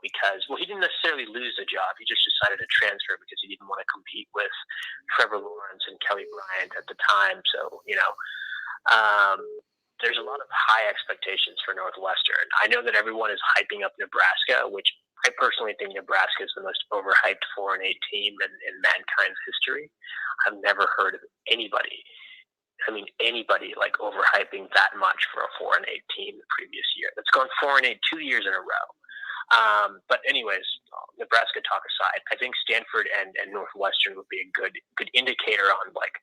because, he didn't necessarily lose the job. He just decided to transfer because he didn't want to compete with Trevor Lawrence and Kelly Bryant at the time. So, there's a lot of high expectations for Northwestern. I know that everyone is hyping up Nebraska, which I personally think Nebraska is the most overhyped 4-8 team in mankind's history. I've never heard of anybody like overhyping that much for a 4-8 team the previous year. That's gone 4-8 2 years in a row. But anyways, Nebraska talk aside, I think Stanford and Northwestern would be a good indicator on like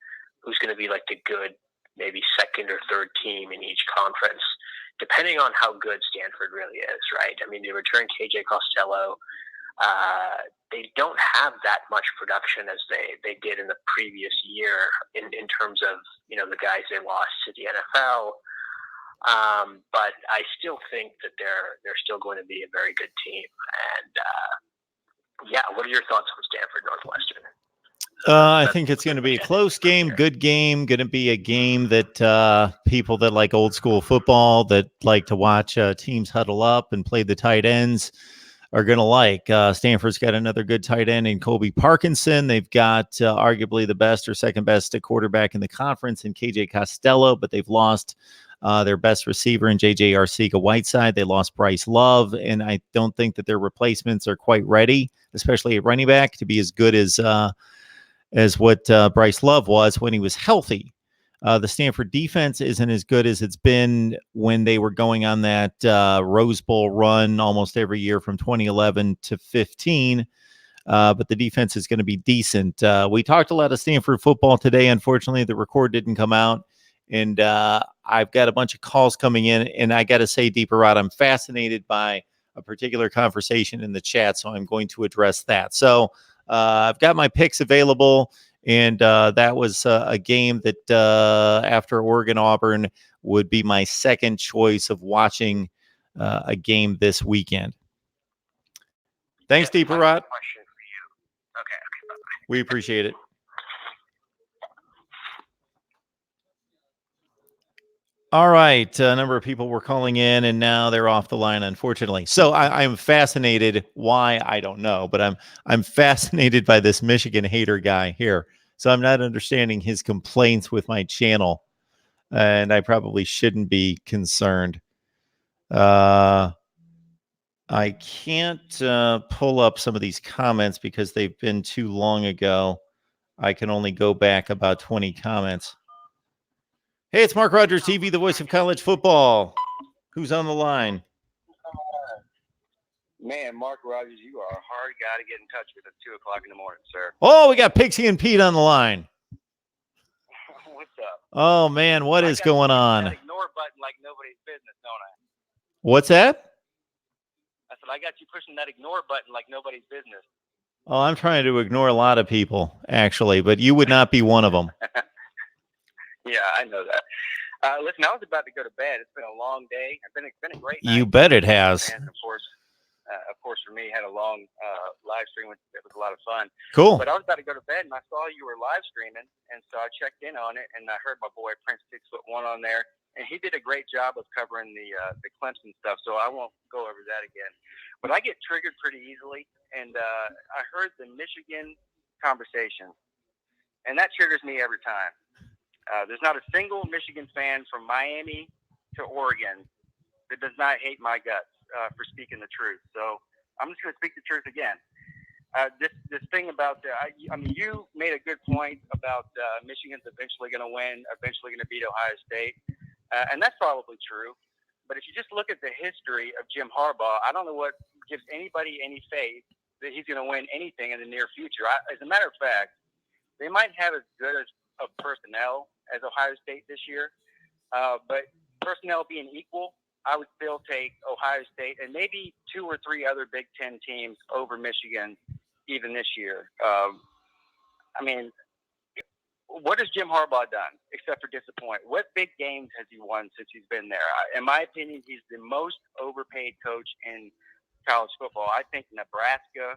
who's going to be like the good maybe second or third team in each conference, depending on how good Stanford really is, right? I mean, they returned KJ Costello. They don't have that much production as they did in the previous year in terms of, the guys they lost to the NFL. But I still think that they're still going to be a very good team. And what are your thoughts on Stanford Northwestern? I think it's going to be a close game, good game, going to be a game that people that like old school football, that like to watch teams huddle up and play the tight ends, are going to like. Stanford's got another good tight end in Colby Parkinson. They've got arguably the best or second best quarterback in the conference in KJ Costello, but they've lost their best receiver in JJ Arcega-Whiteside. They lost Bryce Love, and I don't think that their replacements are quite ready, especially at running back, to be as good as what Bryce Love was when he was healthy. The Stanford defense isn't as good as it's been when they were going on that Rose Bowl run almost every year from 2011 to 15. But the defense is going to be decent. We talked a lot of Stanford football today. Unfortunately, the record didn't come out. And I've got a bunch of calls coming in. And I got to say, Deeper Rod, I'm fascinated by a particular conversation in the chat. So I'm going to address that. So I've got my picks available. And that was a game that after Oregon-Auburn would be my second choice of watching a game this weekend. Thanks, Deeper Rod. Question for you. Okay, bye-bye. We appreciate it. All right, a number of people were calling in, and now they're off the line, unfortunately. So I'm fascinated. Why, I don't know, but I'm fascinated by this Michigan hater guy here. So I'm not understanding his complaints with my channel, and I probably shouldn't be concerned. I can't pull up some of these comments because they've been too long ago. I can only go back about 20 comments. Hey, it's Mark Rogers TV, the voice of college football. Who's on the line? Man, Mark Rogers, you are a hard guy to get in touch with at 2 o'clock in the morning, sir. Oh, we got Pixie and Pete on the line. What's up? Oh, man, what is going on? That ignore button like nobody's business, don't I? What's that? I said, I got you pushing that ignore button like nobody's business. Oh, I'm trying to ignore a lot of people, actually, but you would not be one of them. Yeah, I know that. Listen, I was about to go to bed. It's been a long day. It's been a great night. You bet it has. And of course, Of course, for me, had a long live stream. It was a lot of fun. Cool. But I was about to go to bed, and I saw you were live streaming, and so I checked in on it, and I heard my boy Prince 6'1" on there, and he did a great job of covering the Clemson stuff. So I won't go over that again. But I get triggered pretty easily, and I heard the Michigan conversation, and that triggers me every time. There's not a single Michigan fan from Miami to Oregon that does not hate my guts for speaking the truth. So I'm just going to speak the truth again. This thing about I mean, you made a good point about Michigan's eventually going to win, eventually going to beat Ohio State, and that's probably true. But if you just look at the history of Jim Harbaugh, I don't know what gives anybody any faith that he's going to win anything in the near future. As a matter of fact, they might have as good of personnel as Ohio State this year, but personnel being equal, I would still take Ohio State and maybe 2 or 3 other Big Ten teams over Michigan even this year. I mean, what has Jim Harbaugh done except for disappoint? What big games has he won since he's been there? In my opinion, he's the most overpaid coach in college football. I think Nebraska,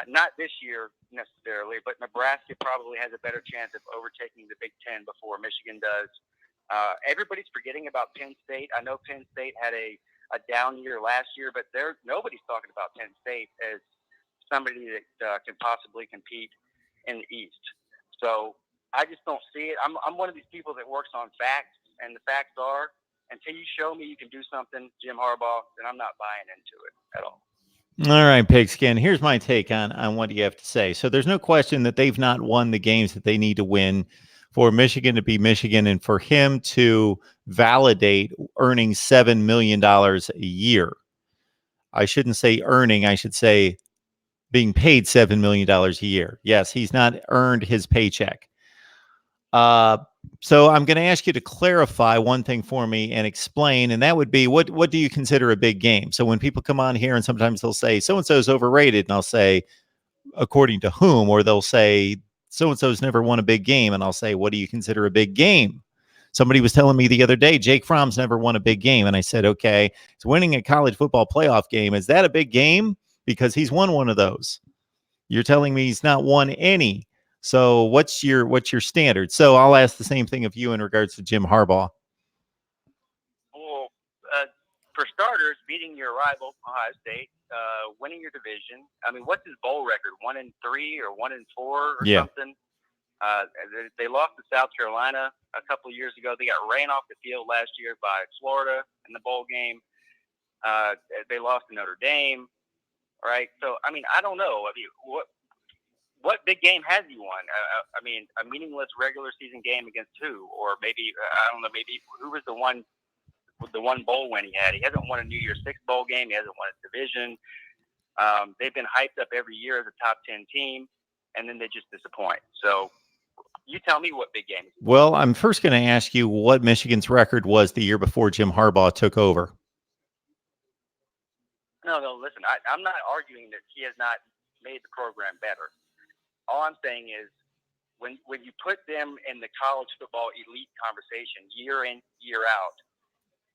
not this year necessarily, but Nebraska probably has a better chance of overtaking the Big Ten before Michigan does. Everybody's forgetting about Penn State. I know Penn State had a down year last year, but nobody's talking about Penn State as somebody that can possibly compete in the East. So I just don't see it. I'm one of these people that works on facts, and the facts are, until you show me you can do something, Jim Harbaugh, then I'm not buying into it at all. All right, Pigskin. Here's my take on what you have to say. So there's no question that they've not won the games that they need to win for Michigan to be Michigan and for him to validate earning $7 million a year. I shouldn't say earning. I should say being paid $7 million a year. Yes, he's not earned his paycheck. So I'm going to ask you to clarify one thing for me and explain, and that would be what do you consider a big game? So when people come on here and sometimes they'll say so-and-so is overrated, and I'll say, according to whom? Or they'll say so-and-so's never won a big game, and I'll say, what do you consider a big game? Somebody was telling me the other day, Jake Fromm's never won a big game. And I said, okay, so winning a college football playoff game, is that a big game? Because he's won one of those. You're telling me he's not won any. So what's your standard? So I'll ask the same thing of you in regards to Jim Harbaugh. Well, for starters, beating your rival, Ohio State, winning your division. I mean, what's his bowl record? 1-3 or 1-4 or something? They lost to South Carolina a couple of years ago. They got ran off the field last year by Florida in the bowl game. They lost to Notre Dame, right? So, I mean, I don't know. I mean, what big game has he won? I mean, a meaningless regular season game against who? Or maybe, I don't know, maybe who was the one bowl win he had? He hasn't won a New Year's Six bowl game. He hasn't won a division. They've been hyped up every year as a top 10 team, and then they just disappoint. So you tell me what big game. Well, I'm first going to ask you what Michigan's record was the year before Jim Harbaugh took over. No, listen, I'm not arguing that he has not made the program better. All I'm saying is when you put them in the college football elite conversation year in, year out,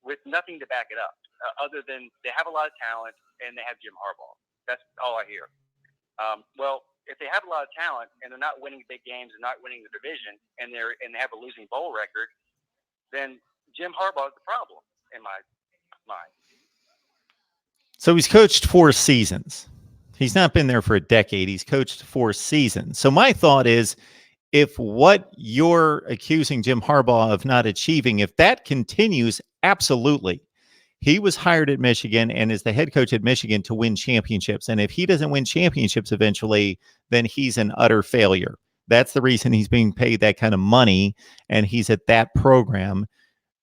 with nothing to back it up, other than they have a lot of talent and they have Jim Harbaugh. That's all I hear. Well, if they have a lot of talent and they're not winning big games and not winning the division and they have a losing bowl record, then Jim Harbaugh is the problem in my mind. So he's coached 4 seasons. He's not been there for a decade. He's coached 4 seasons. So my thought is, if what you're accusing Jim Harbaugh of not achieving, if that continues, absolutely. He was hired at Michigan and is the head coach at Michigan to win championships. And if he doesn't win championships eventually, then he's an utter failure. That's the reason he's being paid that kind of money. And he's at that program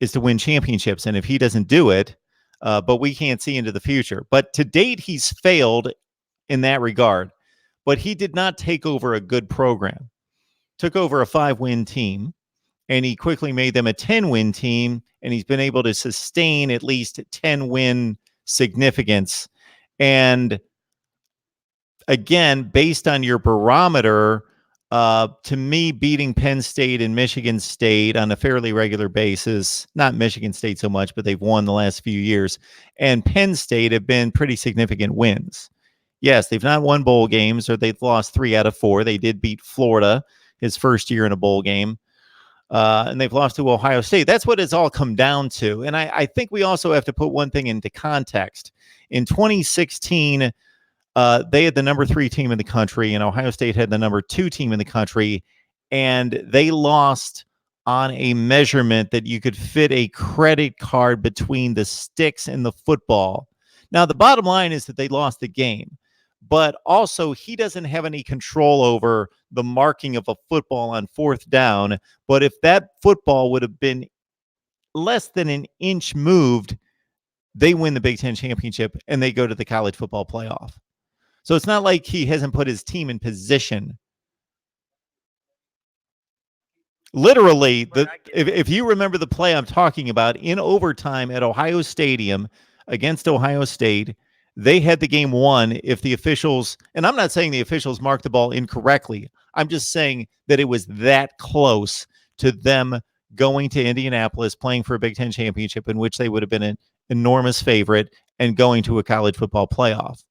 is to win championships. And if he doesn't do it, but we can't see into the future. But to date, he's failed in that regard. But he did not take over a good program. Took over a 5-win team, and he quickly made them a 10-win team, and he's been able to sustain at least 10-win significance. And again, based on your barometer To me, beating Penn State and Michigan State on a fairly regular basis, not Michigan State so much, but they've won the last few years, and Penn State have been pretty significant wins. Yes, they've not won bowl games, or they've lost 3 out of 4. They did beat Florida his first year in a bowl game, and they've lost to Ohio State. That's what it's all come down to. And I think we also have to put one thing into context. In 2016, they had the number 3 team in the country, and Ohio State had the number 2 team in the country, and they lost on a measurement that you could fit a credit card between the sticks and the football. Now, the bottom line is that they lost the game, but also he doesn't have any control over the marking of a football on 4th down. But if that football would have been less than an inch moved, they win the Big Ten championship and they go to the college football playoff. So it's not like he hasn't put his team in position. Literally, if you remember the play I'm talking about, in overtime at Ohio Stadium against Ohio State, they had the game won if the officials, and I'm not saying the officials marked the ball incorrectly. I'm just saying that it was that close to them going to Indianapolis, playing for a Big Ten championship in which they would have been an enormous favorite and going to a college football playoff.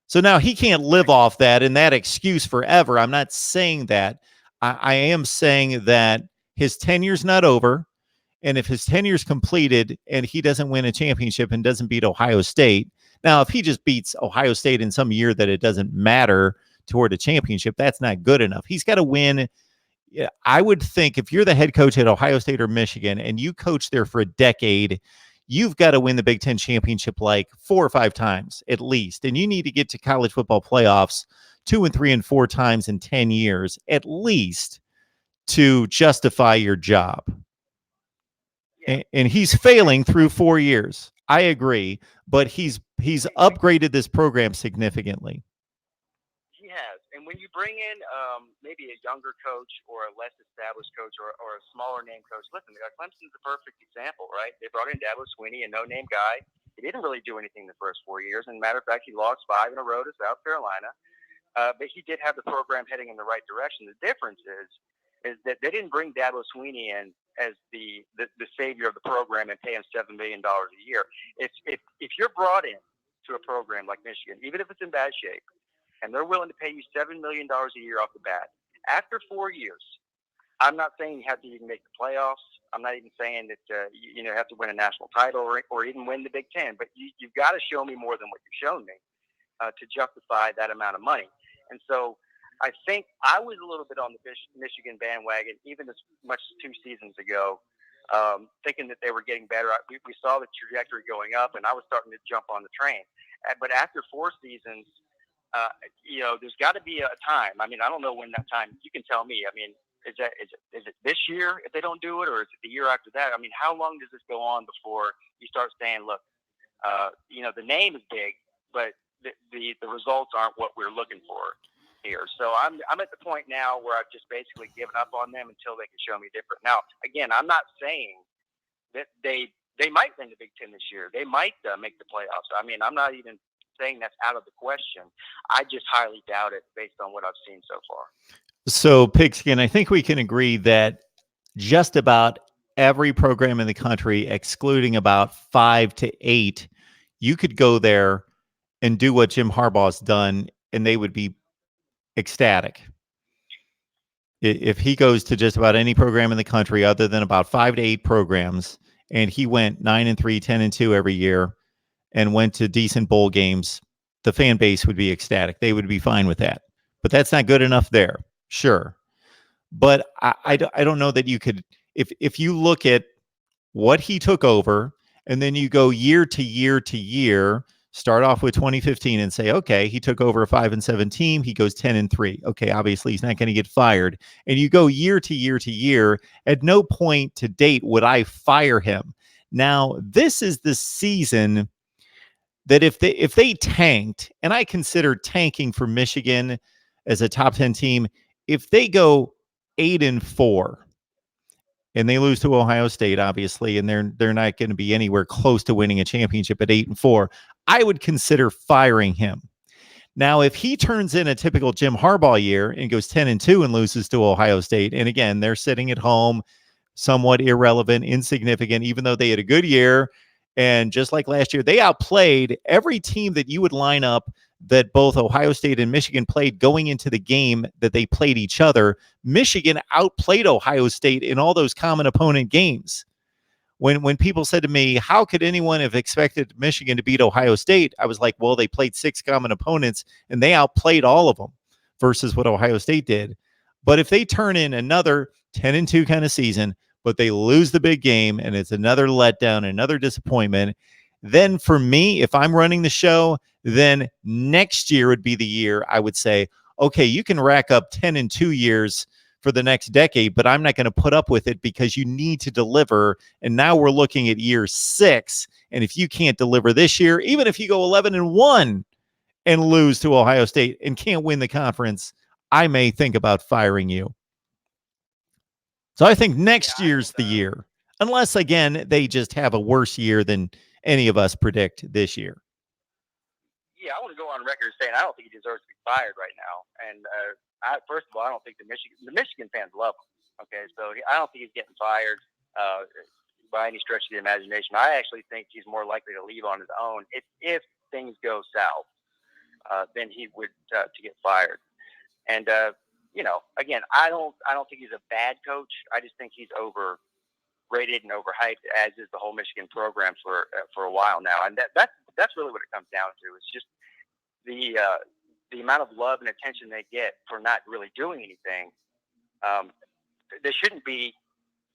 So now he can't live off that and that excuse forever. I'm not saying that. I am saying that his tenure's not over. And if his tenure's completed and he doesn't win a championship and doesn't beat Ohio State, now if he just beats Ohio State in some year that it doesn't matter toward a championship, that's not good enough. He's got to win. I would think if you're the head coach at Ohio State or Michigan and you coach there for a decade, you've got to win the Big Ten championship like 4 or 5 times at least. And you need to get to college football playoffs 2 and 3 and 4 times in 10 years at least to justify your job. Yeah. And he's failing through 4 years. I agree, but he's upgraded this program significantly. He has. And when you bring in maybe a younger coach or a less established coach or a smaller name coach, listen, Clemson's the perfect example, right? They brought in Dabo Swinney, a no-name guy. He didn't really do anything the first 4 years. And matter of fact, he lost 5 in a row to South Carolina. But he did have the program heading in the right direction. The difference is that they didn't bring Dabo Swinney in as the savior of the program and pay him $7 million a year. If you're brought in to a program like Michigan, even if it's in bad shape, and they're willing to pay you $7 million a year off the bat, after 4 years, I'm not saying you have to even make the playoffs. I'm not even saying that you have to win a national title or even win the Big Ten. But you've got to show me more than what you've shown me to justify that amount of money. And so I think I was a little bit on the Michigan bandwagon, even as much as 2 seasons ago, thinking that they were getting better. We saw the trajectory going up, and I was starting to jump on the train. But after 4 seasons, there's got to be a time. I mean, I don't know when that time. You can tell me. I mean, is it this year if they don't do it, or is it the year after that? I mean, how long does this go on before you start saying, look, the name is big, but the results aren't what we're looking for here. So I'm at the point now where I've just basically given up on them until they can show me different. Now, again, I'm not saying that they might win the Big Ten this year. They might make the playoffs. I mean, I'm not even saying that's out of the question. I just highly doubt it based on what I've seen so far. So, Pigskin, I think we can agree that just about every program in the country, excluding about 5 to 8, you could go there and do what Jim Harbaugh's done, and they would be ecstatic. If he goes to just about any program in the country other than about 5 to 8 programs, and he went 9 and 3, 10 and 2 every year, and went to decent bowl games, the fan base would be ecstatic. They would be fine with that. But that's not good enough there. Sure. But I don't know that you could, if you look at what he took over, and then you go year to year to year, start off with 2015 and say, okay, he took over a 5-7 team. He goes 10 and 3. Okay, obviously he's not going to get fired. And you go year to year to year. At no point to date would I fire him. Now, this is the season that if they tanked, and I consider tanking for Michigan as a top 10 team, if they go 8 and 4 and they lose to Ohio State, obviously, and they're not going to be anywhere close to winning a championship at 8 and 4, I would consider firing him. Now, if he turns in a typical Jim Harbaugh year and goes 10-2 and loses to Ohio State, and again, they're sitting at home, somewhat irrelevant, insignificant, even though they had a good year. And just like last year, they outplayed every team that you would line up that both Ohio State and Michigan played going into the game that they played each other. Michigan outplayed Ohio State in all those common opponent games. When people said to me, how could anyone have expected Michigan to beat Ohio State? I was like, well, they played 6 common opponents and they outplayed all of them versus what Ohio State did. But if they turn in another 10-2 kind of season, but they lose the big game and it's another letdown, another disappointment, then for me, if I'm running the show, then next year would be the year I would say, okay, you can rack up 10-2 years for the next decade, but I'm not going to put up with it because you need to deliver. And now we're looking at year 6. And if you can't deliver this year, even if you go 11-1 and lose to Ohio State and can't win the conference, I may think about firing you. So I think next year's the year, unless, again, they just have a worse year than any of us predict this year. Yeah, I want to go on record saying I don't think he deserves to be fired right now. And first of all, I don't think the Michigan fans love him. Okay, so I don't think he's getting fired by any stretch of the imagination. I actually think he's more likely to leave on his own if things go south than he would to get fired. And again, I don't think he's a bad coach. I just think he's overrated and overhyped, as is the whole Michigan program for a while now. And that's really what it comes down to. It's just the amount of love and attention they get for not really doing anything. They shouldn't be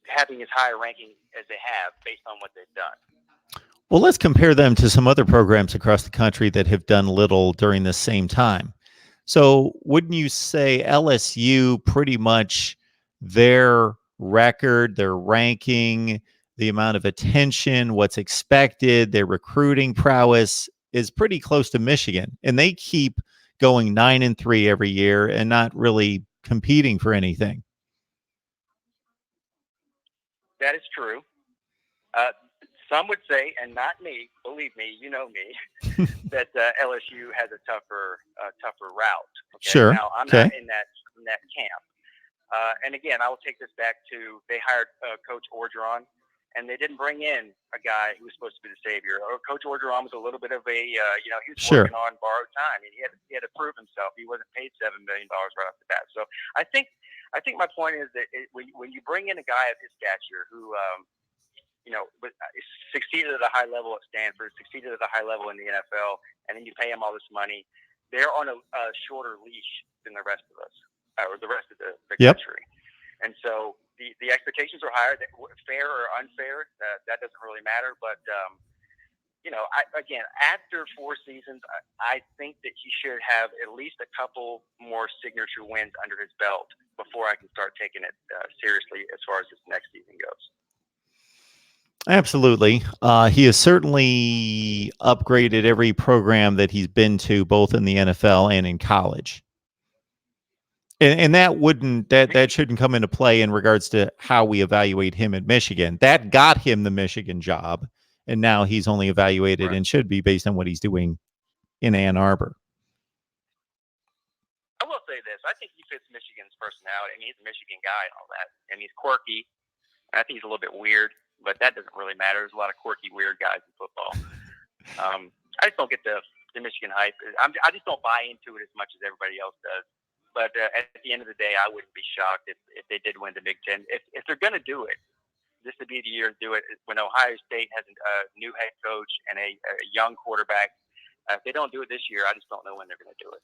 having as high a ranking as they have based on what they've done. Well, let's compare them to some other programs across the country that have done little during the same time. So wouldn't you say LSU pretty much their record, their ranking, the amount of attention, what's expected, their recruiting prowess is pretty close to Michigan, and they keep going 9-3 every year and not really competing for anything. That is true. Some would say, and not me, believe me, you know me, that LSU has a tougher route. Okay? Sure. Now I'm not in that camp. And again, I will take this back to they hired Coach Orgeron, and they didn't bring in a guy who was supposed to be the savior. Coach Orgeron was a little bit of a he was working on borrowed time, and he had to prove himself. He wasn't paid $7 million right off the bat. So I think my point is that when you bring in a guy of his stature who succeeded at a high level at Stanford, succeeded at a high level in the NFL, and then you pay him all this money, they're on a shorter leash than the rest of us, or the rest of the country. And so the expectations are higher. Fair or unfair, that doesn't really matter. But, again, after 4 seasons, I think that he should have at least a couple more signature wins under his belt before I can start taking it seriously as far as this next season goes. Absolutely. He has certainly upgraded every program that he's been to, both in the NFL and in college. And that shouldn't come into play in regards to how we evaluate him at Michigan. That got him the Michigan job, and now he's only evaluated and should be based on what he's doing in Ann Arbor. I will say this. I think he fits Michigan's personality. I mean, he's a Michigan guy and all that. And he's quirky. I think he's a little bit weird, but that doesn't really matter. There's a lot of quirky, weird guys in football. I just don't get the Michigan hype. I just don't buy into it as much as everybody else does. But at the end of the day, I wouldn't be shocked if they did win the Big Ten. If they're going to do it, this would be the year to do it. When Ohio State has a new head coach and a young quarterback, if they don't do it this year, I just don't know when they're going to do it.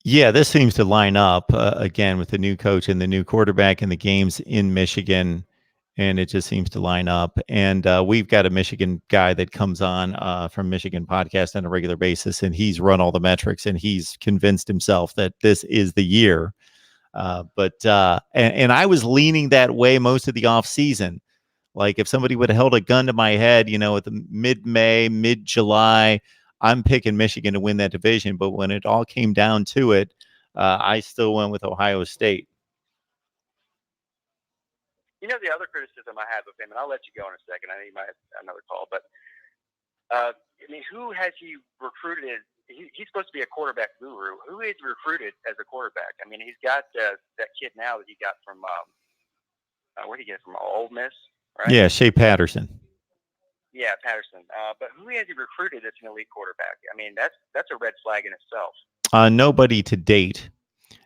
Yeah, this seems to line up again with the new coach and the new quarterback and the games in Michigan, and it just seems to line up. And we've got a Michigan guy that comes on from Michigan podcast on a regular basis, and he's run all the metrics, and he's convinced himself that this is the year. But I was leaning that way most of the off season. Like if somebody would have held a gun to my head, at the mid-May, mid-July, I'm picking Michigan to win that division. But when it all came down to it, I still went with Ohio State. The other criticism I have of him, and I'll let you go in a second. I know you might have another call, but who has he recruited he's supposed to be a quarterback guru. Who is recruited as a quarterback? I mean, he's got that kid now that he got from where did he get it from? Ole Miss, right? Yeah, Shea Patterson. Yeah, Patterson. But who has he recruited that's an elite quarterback? I mean, that's a red flag in itself. Nobody to date.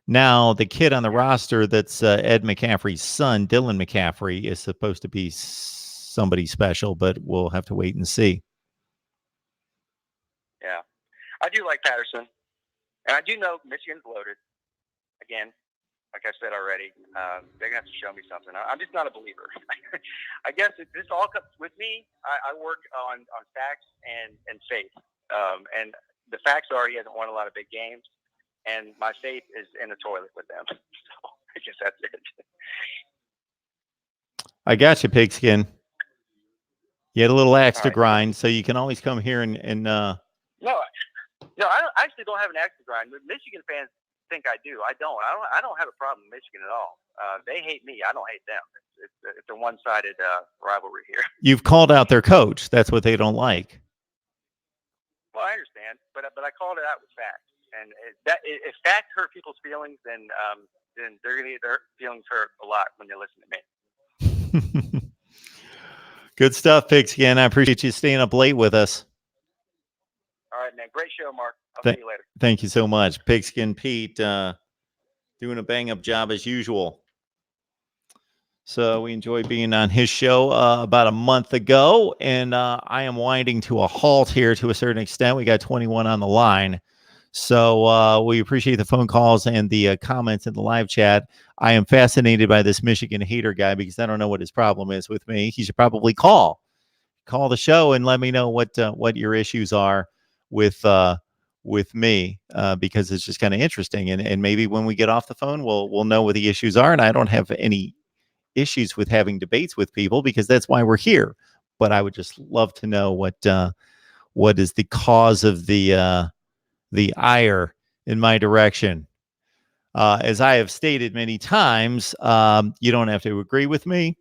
Now, the kid on the roster that's Ed McCaffrey's son, Dylan McCaffrey, is supposed to be somebody special, but we'll have to wait and see. Yeah. I do like Patterson. And I do know Michigan's loaded. Again, like I said already, they're going to have to show me something. I'm just not a believer. I guess this all comes with me. I work on facts and faith. And the facts are he hasn't won a lot of big games. And my faith is in the toilet with them. So I guess that's it. I got you, Pigskin. You had a little axe to right. grind, so you can always come here and No, I actually don't have an axe to grind. Michigan fans think I do. I don't. I don't have a problem with Michigan at all. They hate me. I don't hate them. It's a one-sided rivalry here. You've called out their coach. That's what they don't like. Well, I understand, but I called it out with facts. And if facts hurt people's feelings, then they're going to get their feelings hurt a lot when they listen to me. Good stuff, Pigskin. I appreciate you staying up late with us. All right, man. Great show, Mark. I'll see you later. Thank you so much. Pigskin Pete doing a bang-up job as usual. So we enjoyed being on his show about a month ago, and I am winding to a halt here to a certain extent. We got 21 on the line. So we appreciate the phone calls and the comments in the live chat. I am fascinated by this Michigan hater guy because I don't know what his problem is with me. He should probably call the show and let me know what your issues are with me because it's just kind of interesting. And maybe when we get off the phone, we'll know what the issues are. And I don't have any issues with having debates with people because that's why we're here. But I would just love to know what is the cause of the ire in my direction. As I have stated many times, you don't have to agree with me.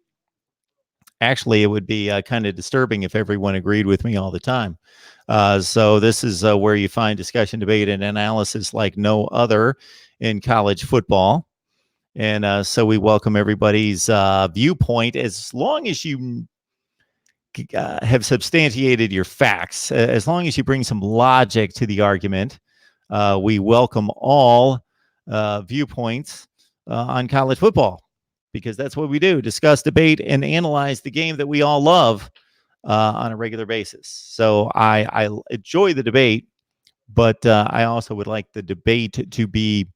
Actually, it would be kind of disturbing if everyone agreed with me all the time. So this is where you find discussion, debate, and analysis like no other in college football. And so we welcome everybody's viewpoint as long as you have substantiated your facts, as long as you bring some logic to the argument. We welcome all viewpoints on college football because that's what we do: discuss, debate, and analyze the game that we all love on a regular basis. So I enjoy the debate, but I also would like the debate to be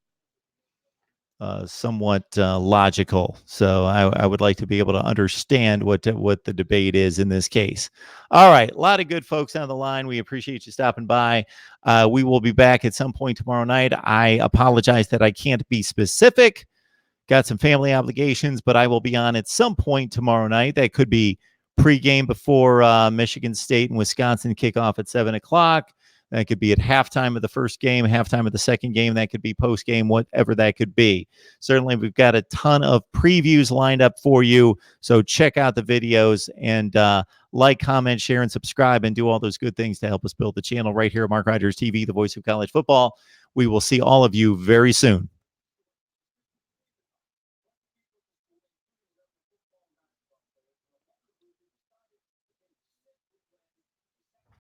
somewhat logical. So I would like to be able to understand what the debate is in this case. All right. A lot of good folks on the line. We appreciate you stopping by. We will be back at some point tomorrow night. I apologize that I can't be specific. Got some family obligations, but I will be on at some point tomorrow night. That could be pregame before Michigan State and Wisconsin kick off at 7:00. That could be at halftime of the first game, halftime of the second game. That could be post-game, whatever that could be. Certainly, we've got a ton of previews lined up for you. So check out the videos and like, comment, share, and subscribe, and do all those good things to help us build the channel right here at Mark Rogers TV, the voice of college football. We will see all of you very soon.